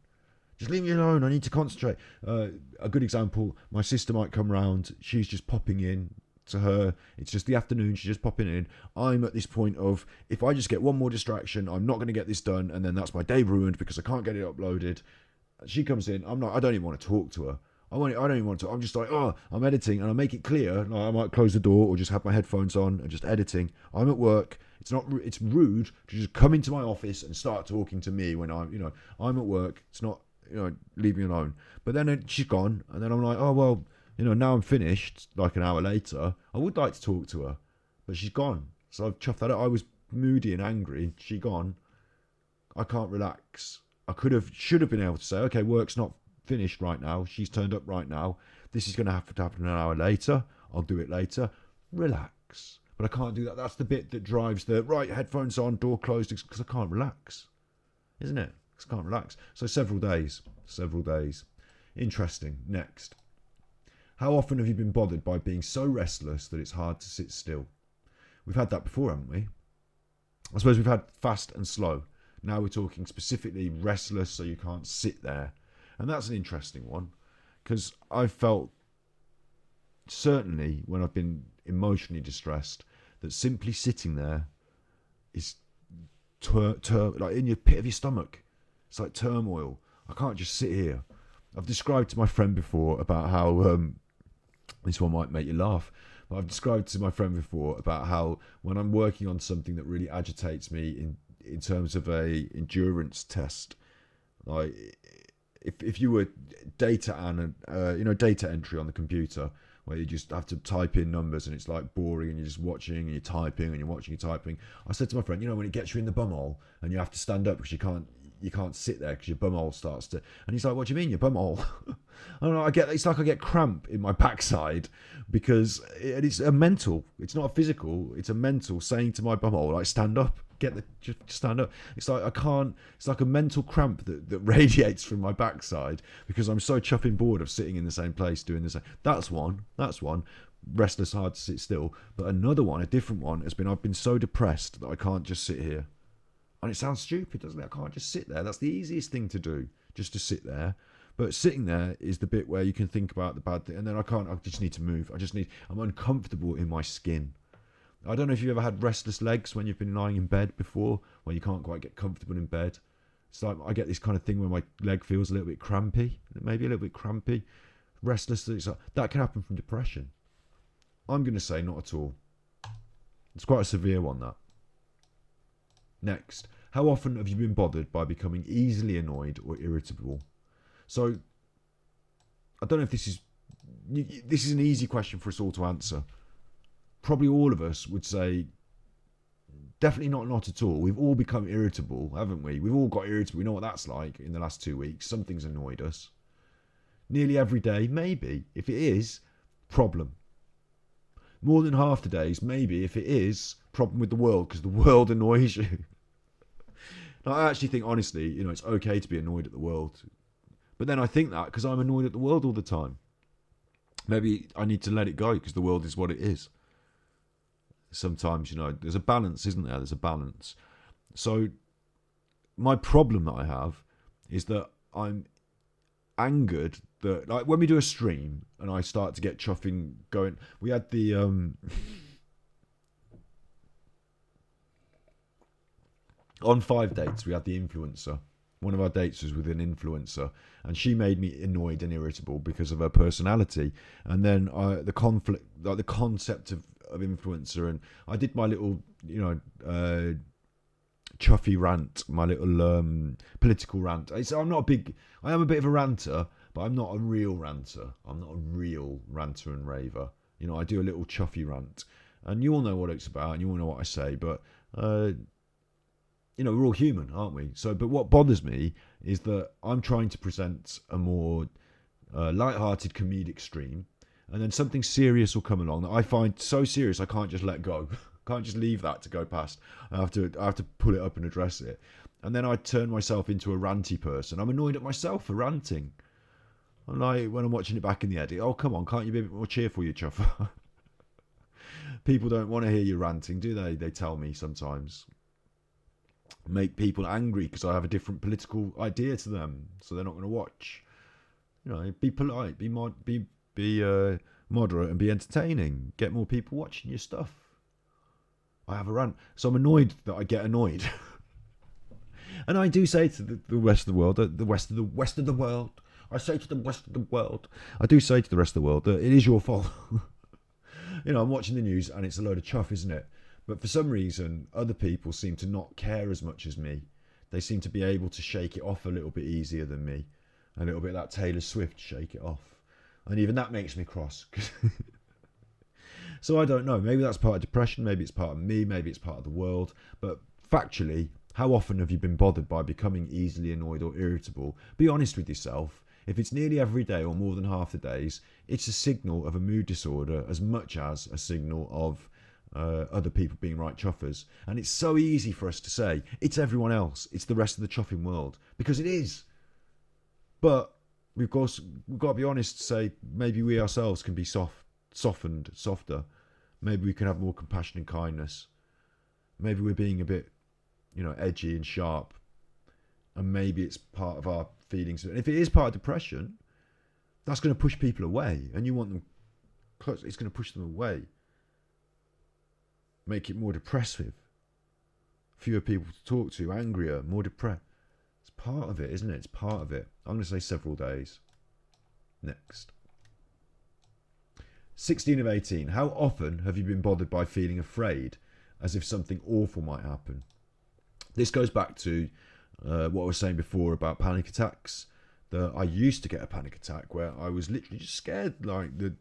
Just leave me alone. I need to concentrate. A good example, my sister might come round. She's just popping in. To her, it's just the afternoon. She's just popping in. I'm at this point of, if I just get one more distraction, I'm not going to get this done, and then that's my day ruined because I can't get it uploaded. She comes in. I don't even want to talk to her. I don't even want to. I'm just like, I'm editing, and I make it clear. Like, I might close the door or just have my headphones on and just editing. I'm at work. It's rude to just come into my office and start talking to me when I'm at work. It's not, leave me alone. But then she's gone, and then I'm like, oh well, now I'm finished. Like an hour later, I would like to talk to her, but she's gone. So I've chuffed that up. I was moody and angry. She gone. I can't relax. Should have been able to say, okay, work's not finished right now. She's turned up right now. This is going to have to happen an hour later. I'll do it later. Relax. But I can't do that. That's the bit that drives the right headphones on, door closed, because I can't relax, isn't it? Because I can't relax. So several days. Interesting. Next. How often have you been bothered by being so restless that it's hard to sit still? We've had that before, haven't we? I suppose we've had fast and slow. Now we're talking specifically restless, so you can't sit there. And that's an interesting one, because I've felt, certainly when I've been emotionally distressed, that simply sitting there is like in your pit of your stomach. It's like turmoil. I can't just sit here. I've described to my friend before about how... this one might make you laugh, but I've described to my friend before about how when I'm working on something that really agitates me in terms of a endurance test, like if you were data entry on the computer, where you just have to type in numbers and it's like boring and you're just watching and you're typing and you're watching and typing. I said to my friend, when it gets you in the bumhole and you have to stand up because you can't sit there because your bumhole starts to... And he's like, what do you mean, your bumhole? I don't know, it's like I get cramp in my backside because it's a mental, it's not a physical, it's a mental saying to my bumhole, like, stand up, just stand up. It's like I can't, it's like a mental cramp that radiates from my backside because I'm so chuffing bored of sitting in the same place doing the same. That's one. Restless, hard to sit still. But another one, a different one, has been I've been so depressed that I can't just sit here. And it sounds stupid, doesn't it? I can't just sit there. That's the easiest thing to do, just to sit there. But sitting there is the bit where you can think about the bad thing. And then I just need to move. I'm uncomfortable in my skin. I don't know if you've ever had restless legs when you've been lying in bed before, where you can't quite get comfortable in bed. It's like I get this kind of thing where my leg feels a little bit crampy, maybe a little bit crampy, restless. That can happen from depression. I'm going to say not at all. It's quite a severe one, that. Next, how often have you been bothered by becoming easily annoyed or irritable? So, I don't know if this is an easy question for us all to answer. Probably all of us would say, definitely not at all. We've all become irritable, haven't we? We've all got irritable. We know what that's like in the last 2 weeks. Something's annoyed us. Nearly every day, maybe. If it is, problem. More than half the days, maybe. If it is, problem with the world, because the world annoys you. Now, I actually think, honestly, it's okay to be annoyed at the world. But then I think that because I'm annoyed at the world all the time. Maybe I need to let it go because the world is what it is. Sometimes, there's a balance, isn't there? There's a balance. So my problem that I have is that I'm angered that, like, when we do a stream and I start to get chuffing going, we had the on 5 dates we had the influencer. One of our dates was with an influencer, and she made me annoyed and irritable because of her personality. And then the conflict, like the concept of influencer, and I did my little, chuffy rant, my little political rant. I am a bit of a ranter, but I'm not a real ranter. I'm not a real ranter and raver. I do a little chuffy rant, and you all know what it's about, and you all know what I say, but we're all human, aren't we? So, but what bothers me is that I'm trying to present a more light-hearted comedic stream, and then something serious will come along that I find so serious I can't just let go. Can't just leave that to go past. I have to pull it up and address it. And then I turn myself into a ranty person. I'm annoyed at myself for ranting. I'm like, when I'm watching it back in the edit, oh, come on, can't you be a bit more cheerful, you chuffer? People don't want to hear you ranting, do they? They tell me sometimes. Make people angry because I have a different political idea to them, so they're not going to watch. Be polite, be moderate, and be entertaining. Get more people watching your stuff. I have a rant, so I'm annoyed that I get annoyed. And I do say to the rest of the world, the west of the world. I say to the rest of the world. I do say to the rest of the world that it is your fault. I'm watching the news and it's a load of chuff, isn't it? But for some reason, other people seem to not care as much as me. They seem to be able to shake it off a little bit easier than me. A little bit like Taylor Swift, shake it off. And even that makes me cross. So I don't know. Maybe that's part of depression. Maybe it's part of me. Maybe it's part of the world. But factually, how often have you been bothered by becoming easily annoyed or irritable? Be honest with yourself. If it's nearly every day or more than half the days, it's a signal of a mood disorder as much as a signal of other people being right chuffers. And it's so easy for us to say, it's everyone else, it's the rest of the chuffing world, because it is. But we've got to be honest to say, maybe we ourselves can be softer. Maybe we can have more compassion and kindness. Maybe we're being a bit, edgy and sharp. And maybe it's part of our feelings. And if it is part of depression, that's going to push people away. And you want them, it's going to push them away. Make it more depressive. Fewer people to talk to, angrier, more depressed. It's part of it, isn't it? It's part of it. I'm going to say several days. Next. 16 of 18. How often have you been bothered by feeling afraid as if something awful might happen? This goes back to what I was saying before about panic attacks. That I used to get a panic attack where I was literally just scared, like that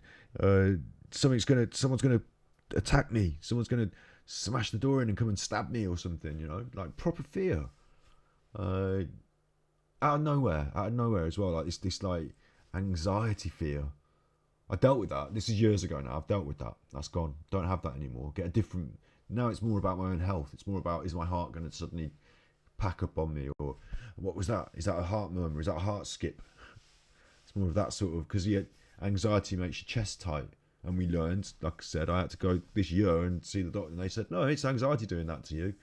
someone's gonna attack me, someone's gonna smash the door in and come and stab me or something, like proper fear. Out of nowhere as well, like this like anxiety fear. I dealt with that. This is years ago now. I've dealt with that. That's gone. Don't have that anymore. Get a different. Now it's more about my own health. It's more about, is my heart going to suddenly pack up on me, or what was that? Is that a heart murmur? Is that a heart skip? It's more of that sort of, because anxiety makes your chest tight. And we learned, like I said, I had to go this year and see the doctor, and they said, no, it's anxiety doing that to you.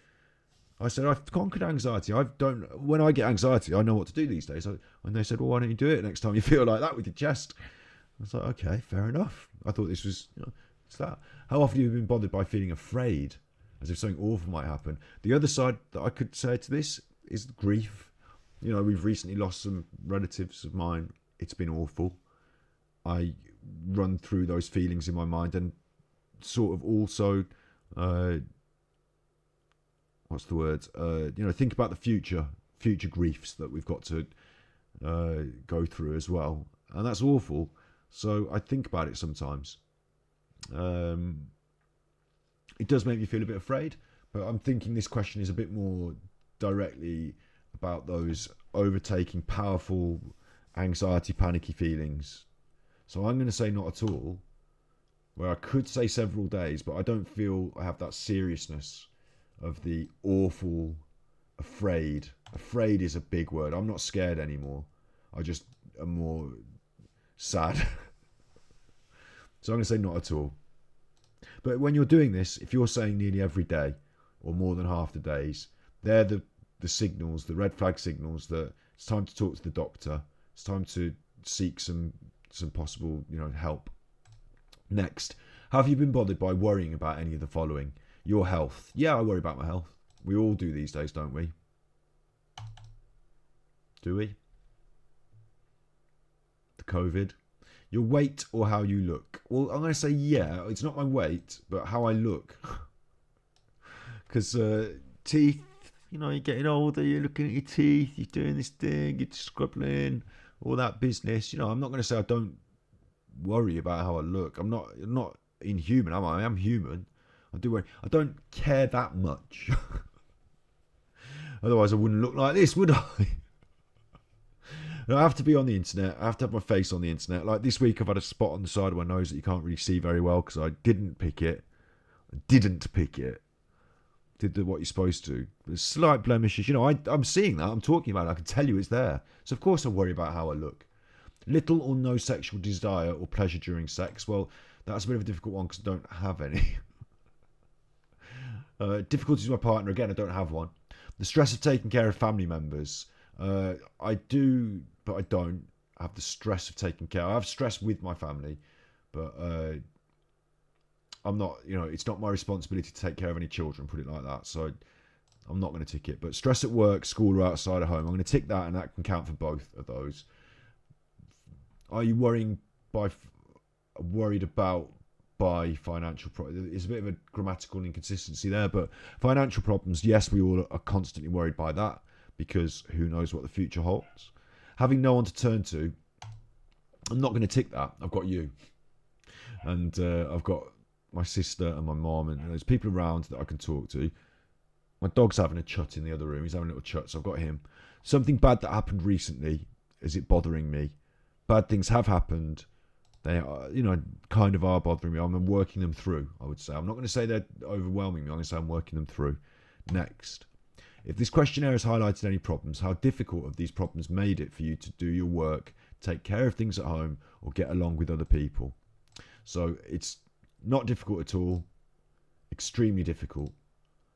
I said, I've conquered anxiety. When I get anxiety, I know what to do these days. And they said, well, why don't you do it next time you feel like that with your chest? I was like, okay, fair enough. I thought this was It's that. How often have you been bothered by feeling afraid, as if something awful might happen? The other side that I could say to this is grief. You know, we've recently lost some relatives of mine. It's been awful. I run through those feelings in my mind and sort of also, what's the word? Think about the future griefs that we've got to go through as well. And that's awful. So I think about it sometimes. It does make me feel a bit afraid, but I'm thinking this question is a bit more directly about those overtaking powerful anxiety, panicky feelings. So I'm going to say not at all, where I could say several days, but I don't feel I have that seriousness of the awful afraid. Afraid is a big word. I'm not scared anymore. I just am more sad. So I'm going to say not at all. But when you're doing this, if you're saying nearly every day or more than half the days, they're the signals, the red flag signals that it's time to talk to the doctor. It's time to seek some possible, help. Next, have you been bothered by worrying about any of the following? Your health. Yeah, I worry about my health. We all do these days, don't we? Do we? The COVID. Your weight or how you look. Well, I'm going to say yeah. It's not my weight, but how I look. Because teeth, you're getting older, you're looking at your teeth, you're doing this thing, you're scrubbing, all that business. I'm not going to say I don't worry about how I look. I'm not inhuman, am I? I am human. I do worry. I don't care that much. Otherwise, I wouldn't look like this, would I? I have to be on the internet. I have to have my face on the internet. Like this week, I've had a spot on the side of my nose that you can't really see very well because I didn't pick it. Did what you're supposed to. There's slight blemishes. I'm seeing that. I'm talking about it. I can tell you it's there. So, of course, I worry about how I look. Little or no sexual desire or pleasure during sex. Well, that's a bit of a difficult one because I don't have any. Difficulties with my partner. Again, I don't have one. The stress of taking care of family members. I do, but I don't have the stress of taking care. I have stress with my family, but I'm not, it's not my responsibility to take care of any children, put it like that. So I'm not going to tick it. But stress at work, school, or outside of home, I'm going to tick that, and that can count for both of those. Are you worried about financial problems? There's a bit of a grammatical inconsistency there, but financial problems, yes, we all are constantly worried by that because who knows what the future holds. Having no one to turn to, I'm not going to tick that. I've got you. And I've got my sister and my mom, and there's people around that I can talk to. My dog's having a chut in the other room. He's having a little chut, so I've got him. Something bad that happened recently, is it bothering me? Bad things have happened. They are, kind of are bothering me. I'm working them through, I would say. I'm not going to say they're overwhelming me. I'm going to say I'm working them through. Next. If this questionnaire has highlighted any problems, how difficult have these problems made it for you to do your work, take care of things at home, or get along with other people? So it's not difficult at all. Extremely difficult.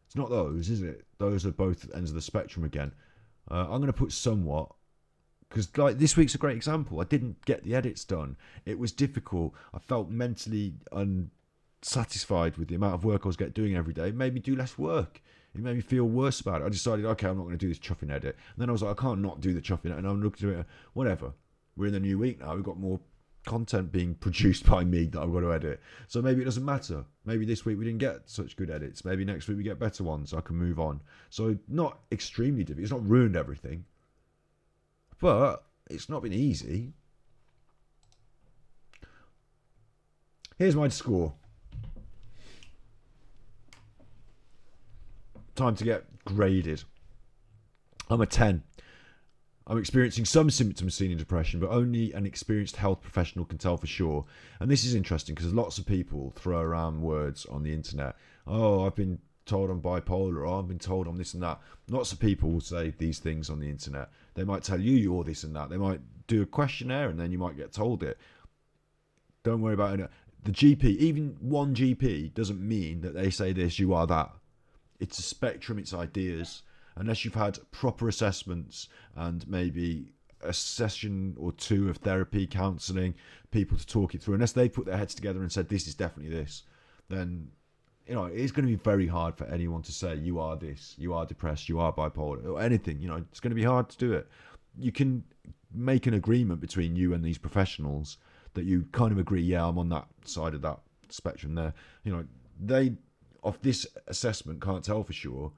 It's not those, is it? Those are both ends of the spectrum again. I'm going to put somewhat. Because this week's a great example. I didn't get the edits done. It was difficult. I felt mentally unsatisfied with the amount of work I was doing every day. It made me do less work. It made me feel worse about it. I decided, okay, I'm not going to do this chuffing edit. And then I was like, I can't not do the chuffing edit. And I'm looking at it, whatever. We're in the new week now. We've got more content being produced by me that I've got to edit. So maybe it doesn't matter. Maybe this week we didn't get such good edits. Maybe next week we get better ones. I can move on. So not extremely difficult. It's not ruined everything. But it's not been easy. Here's my score. Time to get graded. I'm a 10. I'm experiencing some symptoms seen in depression, but only an experienced health professional can tell for sure. And this is interesting because lots of people throw around words on the internet. Oh, I've been told I'm bipolar, or I've been told I'm this and that. Lots of people will say these things on the internet. They might tell you you're this and that. They might do a questionnaire and then you might get told it. Don't worry about it. The GP, even one GP, doesn't mean that they say this, you are that. It's a spectrum, it's ideas. Unless you've had proper assessments and maybe a session or two of therapy, counselling, people to talk it through, unless they put their heads together and said, this is definitely this, then, you know, it's going to be very hard for anyone to say, you are this, you are depressed, you are bipolar, or anything. You know, it's going to be hard to do it. You can make an agreement between you and these professionals that you kind of agree, yeah, I'm on that side of that spectrum there. You know, they, off this assessment, can't tell for sure.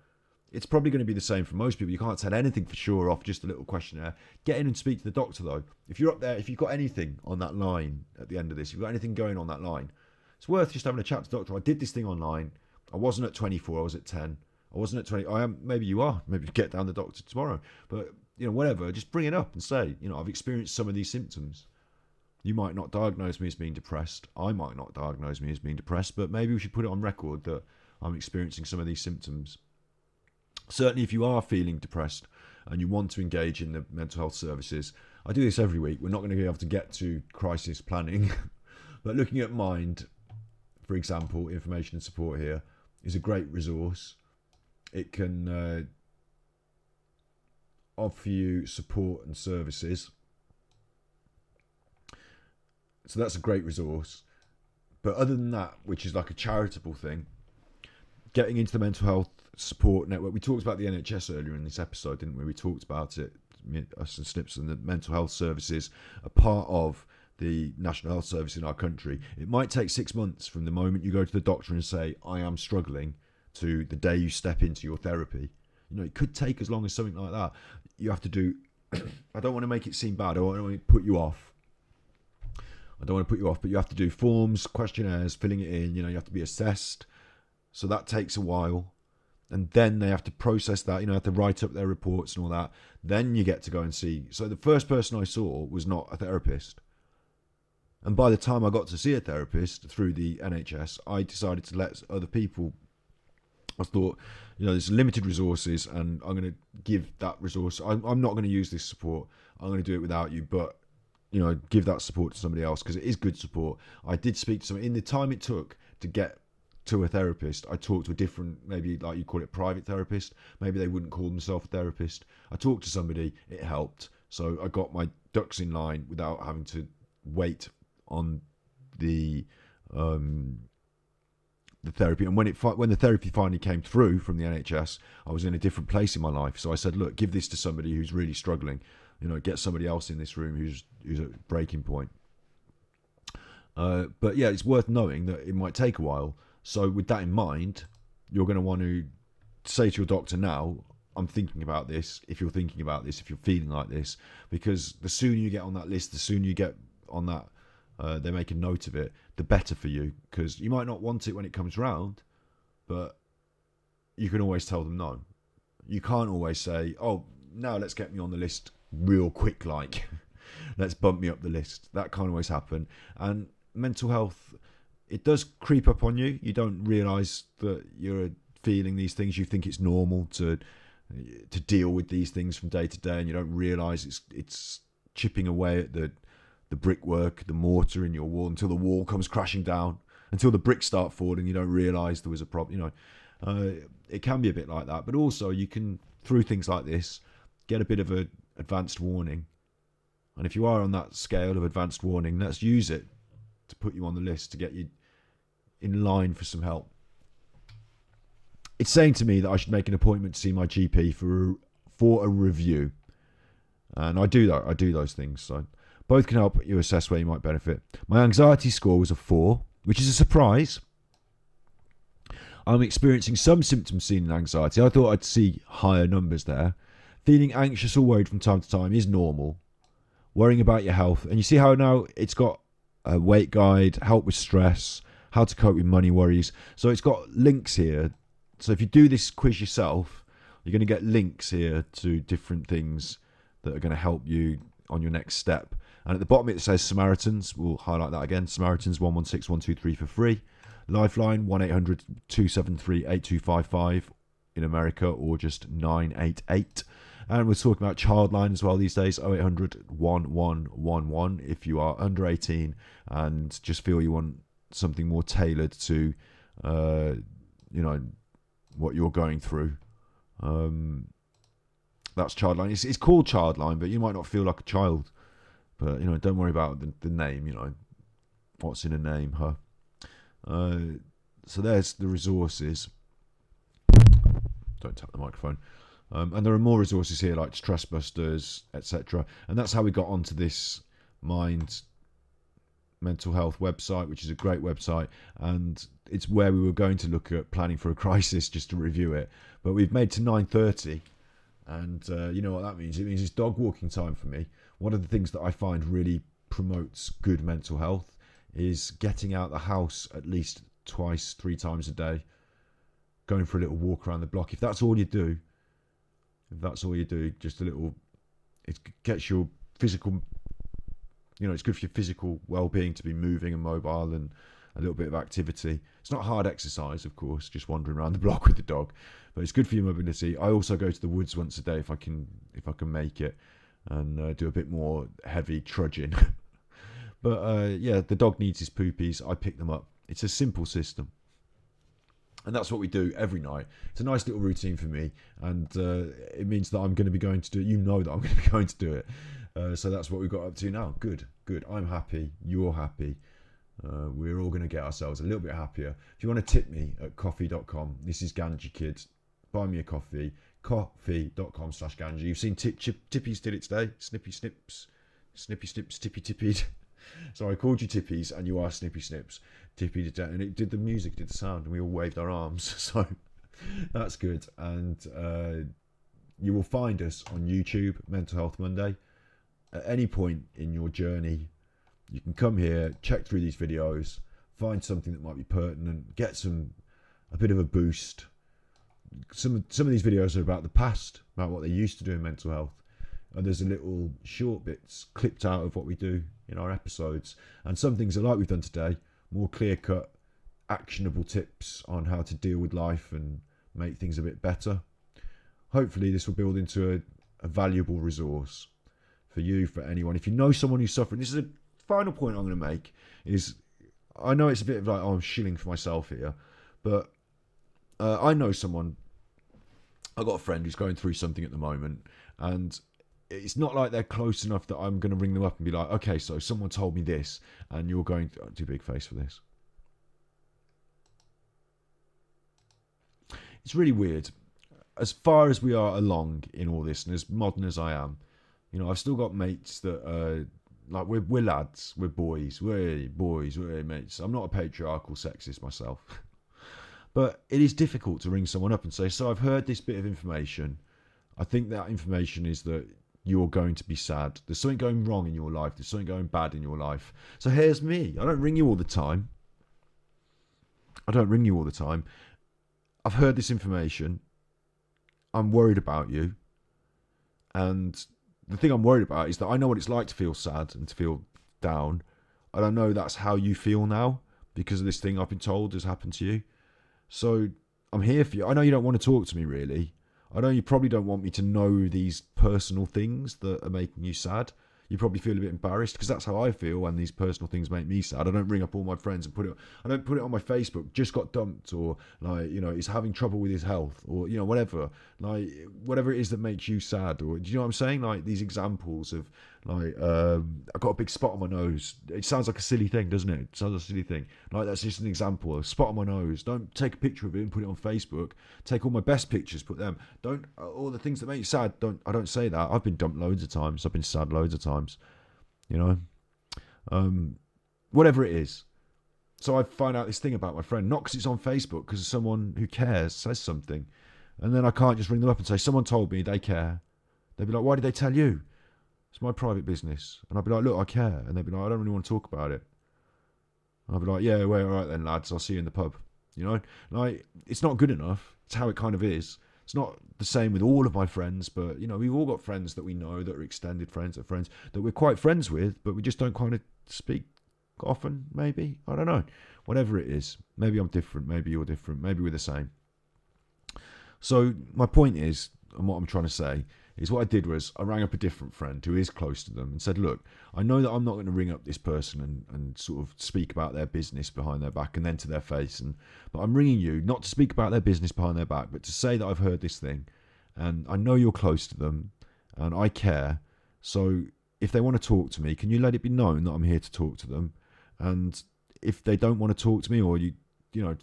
It's probably going to be the same for most people. You can't tell anything for sure off just a little questionnaire. Get in and speak to the doctor, though. If you're up there, if you've got anything on that line at the end of this, if you've got anything going on that line, it's worth just having a chat to the doctor. I did this thing online. I wasn't at 24. I was at 10. I wasn't at 20. I am. Maybe you are. Maybe get down the doctor tomorrow. But, you know, whatever. Just bring it up and say, you know, I've experienced some of these symptoms. You might not diagnose me as being depressed. I might not diagnose me as being depressed. But maybe we should put it on record that I'm experiencing some of these symptoms. Certainly, if you are feeling depressed and you want to engage in the mental health services, I do this every week. We're not going to be able to get to crisis planning, but looking at Mind, for example, information and support here is a great resource. It can offer you support and services. So that's a great resource. But other than that, which is like a charitable thing, getting into the mental health support network. We talked about the NHS earlier in this episode, didn't we? We talked about it, us and Snips, and the mental health services are part of the National Health Service in our country. It might take 6 months from the moment you go to the doctor and say, I am struggling, to the day you step into your therapy. You know, it could take as long as something like that. You have to do, I don't want to make it seem bad, I don't want to put you off. But you have to do forms, questionnaires, filling it in, you know, you have to be assessed. So that takes a while. And then they have to process that, you know, have to write up their reports and all that. Then you get to go and see. So the first person I saw was not a therapist. And by the time I got to see a therapist through the NHS, I decided to let other people. I thought, you know, there's limited resources and I'm going to give that resource. I'm not going to use this support. I'm going to do it without you. But, you know, give that support to somebody else because it is good support. I did speak to someone. In the time it took to get to a therapist, I talked to a different, maybe like you call it private therapist. Maybe they wouldn't call themselves a therapist. I talked to somebody, it helped. So I got my ducks in line without having to wait on the therapy. And when the therapy finally came through from the NHS, I was in a different place in my life. So I said, look, give this to somebody who's really struggling. You know, get somebody else in this room who's at breaking point. But yeah, it's worth knowing that it might take a while. So with that in mind, you're going to want to say to your doctor now, I'm thinking about this, if you're thinking about this, if you're feeling like this, because the sooner you get on that list, the sooner you get on that, they make a note of it, the better for you, because you might not want it when it comes round, but you can always tell them no. You can't always say, oh, now let's get me on the list real quick, like, let's bump me up the list. That can't always happen. And mental health, it does creep up on you. You don't realise that you're feeling these things. You think it's normal to deal with these things from day to day, and you don't realise it's chipping away at the brickwork, the mortar in your wall, until the wall comes crashing down, until the bricks start falling. You don't realise there was a problem. You know, it can be a bit like that. But also, you can, through things like this, get a bit of a advanced warning. And if you are on that scale of advanced warning, let's use it to put you on the list, to get you in line for some help. It's saying to me that I should make an appointment to see my GP for a review, and I do that. I do those things. So both can help you assess where you might benefit. My anxiety score was a 4, which is a surprise. I'm experiencing some symptoms seen in anxiety. I thought I'd see higher numbers there. Feeling anxious or worried from time to time is normal. Worrying about your health, and you see how now it's got a weight guide, help with stress, how to cope with money worries. So it's got links here. So if you do this quiz yourself, you're going to get links here to different things that are going to help you on your next step. And at the bottom it says Samaritans. We'll highlight that again. Samaritans 116-123 for free. Lifeline 1-800-273-8255 in America, or just 988. And we're talking about Childline as well these days, 0800-1111 if you are under 18 and just feel you want something more tailored to, you know, what you're going through. that's Childline. It's called Childline, but you might not feel like a child. But, you know, don't worry about the name, you know. What's in a name, huh? So there's the resources. Don't tap the microphone. And there are more resources here, like Stress Busters, etc. And that's how we got onto this mental health website, which is a great website. And it's where we were going to look at planning for a crisis, just to review it. But we've made to 9:30. And you know what that means? It means it's dog walking time for me. One of the things that I find really promotes good mental health is getting out the house at least 2-3 times a day, going for a little walk around the block. If that's all you do, just a little, it gets your physical, you know, it's good for your physical well-being to be moving and mobile and a little bit of activity. It's not hard exercise, of course, just wandering around the block with the dog, but it's good for your mobility. I also go to the woods once a day if I can make it, and do a bit more heavy trudging. But yeah, the dog needs his poopies. I pick them up. It's a simple system. And that's what we do every night. It's a nice little routine for me. And it means that I'm going to be going to do it. You know that I'm going to be going to do it. So that's what we've got up to now. Good. I'm happy. You're happy. We're all going to get ourselves a little bit happier. If you want to tip me at coffee.com, this is Ganji Kids. Buy me a coffee. Coffee.com/Ganji. You've seen Tippies did it today. Snippy Snips. Snippy Snips. Tippy Tippied. So I called you Tippies and you are Snippy Snips. Tippy did that, and it did the music, did the sound, and we all waved our arms. So that's good. And you will find us on YouTube, Mental Health Monday. At any point in your journey, you can come here, check through these videos, find something that might be pertinent, get a bit of a boost. Some of these videos are about the past, about what they used to do in mental health. And there's a little short bits clipped out of what we do in our episodes. And some things are like we've done today, more clear-cut, actionable tips on how to deal with life and make things a bit better. Hopefully this will build into a valuable resource for you, for anyone. If you know someone who's suffering, this is a final point I'm going to make, is I know it's a bit of like, oh, I'm shilling for myself here, but I know someone, I've got a friend who's going through something at the moment, and it's not like they're close enough that I'm going to ring them up and be like, okay, so someone told me this, and you're going to, too big face for this. It's really weird. As far as we are along in all this, and as modern as I am, you know, I've still got mates that like we're lads, we're boys, we're mates. I'm not a patriarchal sexist myself. But it is difficult to ring someone up and say, so I've heard this bit of information. I think that information is that you're going to be sad. There's something going wrong in your life. There's something going bad in your life. So here's me. I don't ring you all the time. I've heard this information. I'm worried about you. And the thing I'm worried about is that I know what it's like to feel sad and to feel down. And I know that's how you feel now because of this thing I've been told has happened to you. So I'm here for you. I know you don't want to talk to me, really. I know you probably don't want me to know these personal things that are making you sad. You probably feel a bit embarrassed because that's how I feel when these personal things make me sad. I don't ring up all my friends and I don't put it on my Facebook, just got dumped, or like, you know, he's having trouble with his health, or, you know, whatever. Like, whatever it is that makes you sad, or do you know what I'm saying? Like, these examples of, like, I've got a big spot on my nose. It sounds like a silly thing, doesn't it? It sounds like a silly thing. Like, that's just an example. A spot on my nose. Don't take a picture of it and put it on Facebook. Take all my best pictures, put them. Don't, all the things that make you sad, I don't say that. I've been dumped loads of times. I've been sad loads of times. You know? Whatever it is. So I find out this thing about my friend, not because it's on Facebook, because someone who cares says something. And then I can't just ring them up and say, someone told me they care. They'd be like, why did they tell you? It's my private business. And I'd be like, look, I care. And they'd be like, I don't really want to talk about it. And I'd be like, yeah, well, all right then, lads, I'll see you in the pub. You know? Like, it's not good enough. It's how it kind of is. It's not the same with all of my friends, but, you know, we've all got friends that we know that are extended friends, or friends that we're quite friends with, but we just don't kind of speak often, maybe. I don't know. Whatever it is. Maybe I'm different. Maybe you're different. Maybe we're the same. So my point is, and what I'm trying to say, is what I did was I rang up a different friend who is close to them and said, look, I know that I'm not going to ring up this person and sort of speak about their business behind their back and then to their face. But I'm ringing you not to speak about their business behind their back, but to say that I've heard this thing. and I know you're close to them, and I care. So if they want to talk to me, can you let it be known that I'm here to talk to them? And if they don't want to talk to me, or you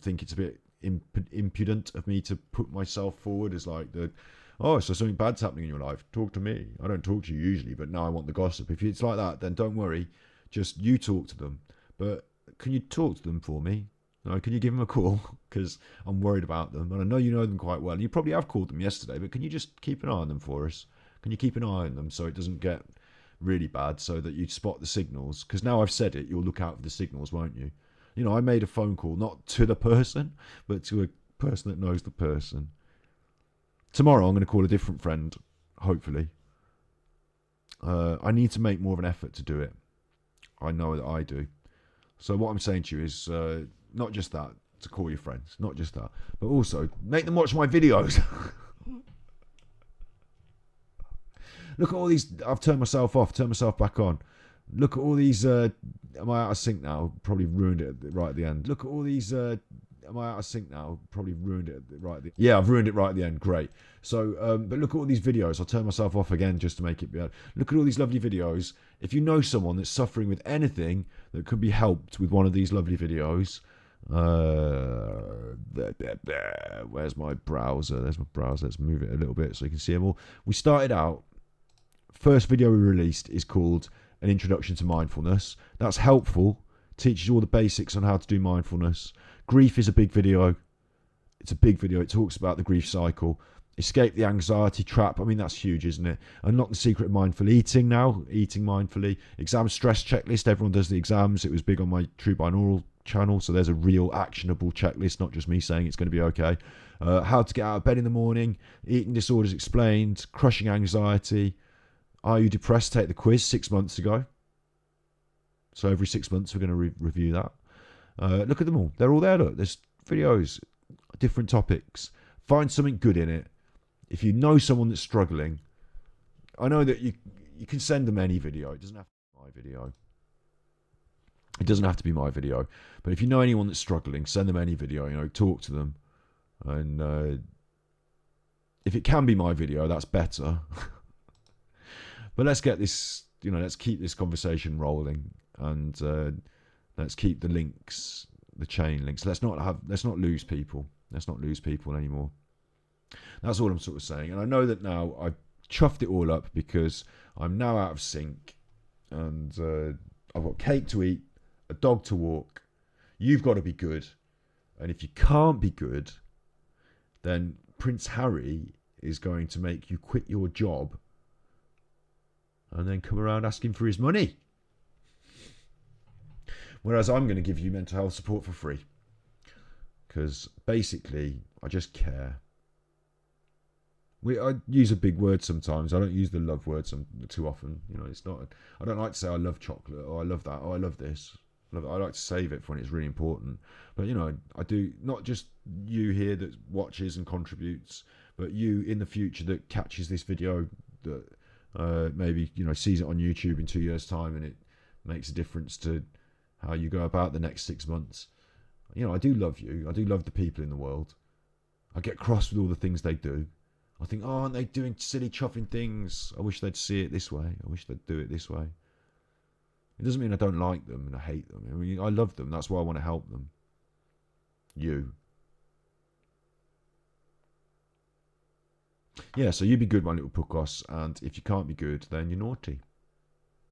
think it's a bit impudent of me to put myself forward as like so something bad's happening in your life, talk to me. I don't talk to you usually, but now I want the gossip. If it's like that, then don't worry, just you talk to them. But can you talk to them for me? Can you give them a call? Because I'm worried about them, and I know you know them quite well. You probably have called them yesterday, but can you just keep an eye on them for us? Can you keep an eye on them so it doesn't get really bad, so that you spot the signals? Because now I've said it, you'll look out for the signals, won't you? I made a phone call, not to the person, but to a person that knows the person. Tomorrow I'm going to call a different friend, hopefully. I need to make more of an effort to do it. I know that I do. So what I'm saying to you is not just that, to call your friends, not just that, but also make them watch my videos. Look at all these. I've turned myself off, turned myself back on. Look at all these. Am I out of sync now? Probably ruined it right at the end. Look at all these. Am I out of sync now? Probably ruined it right at the end. Yeah, I've ruined it right at the end. Great. So, but look at all these videos. I'll turn myself off again just to make it better. Look at all these lovely videos. If you know someone that's suffering with anything that could be helped with one of these lovely videos, where's my browser? There's my browser. Let's move it a little bit so you can see them all. We started out. First video we released is called An Introduction to Mindfulness. That's helpful. Teaches you all the basics on how to do mindfulness. Grief is a big video. It's a big video. It talks about the grief cycle. Escape the anxiety trap. I mean, that's huge, isn't it? Unlock the secret of mindful eating now. Eating mindfully. Exam stress checklist. Everyone does the exams. It was big on my True Binaural channel. So there's a real actionable checklist, not just me saying it's going to be okay. How to get out of bed in the morning. Eating disorders explained. Crushing anxiety. Are you depressed? Take the quiz 6 months ago. So every 6 months we're going to review that. Look at them all. They're all there. Look, there's videos, different topics. Find something good in it. If you know someone that's struggling, I know that you can send them any video. It doesn't have to be my video. It doesn't have to be my video. But if you know anyone that's struggling, send them any video. Talk to them. And if it can be my video, that's better. But let's get this, let's keep this conversation rolling, and let's keep the links, the chain links. Let's not lose people. Let's not lose people anymore. That's all I'm sort of saying. And I know that now I've chuffed it all up because I'm now out of sync, and I've got cake to eat, a dog to walk. You've got to be good, and if you can't be good, then Prince Harry is going to make you quit your job and then come around asking for his money. Whereas I'm going to give you mental health support for free. Because basically, I just care. I use a big word sometimes. I don't use the love word too often. It's not. I don't like to say I love chocolate, or I love that, or I love this. I like to save it for when it's really important. But I do, not just you here that watches and contributes, but you in the future that catches this video, that maybe sees it on YouTube in 2 years' time, and it makes a difference to how you go about the next 6 months. I do love you. I do love the people in the world. I get cross with all the things they do. I think, aren't they doing silly chuffing things? I wish they'd see it this way. I wish they'd do it this way. It doesn't mean I don't like them and I hate them. I mean, I love them. That's why I want to help them. You. Yeah, so you be good, my little puckos, and if you can't be good, then you're naughty.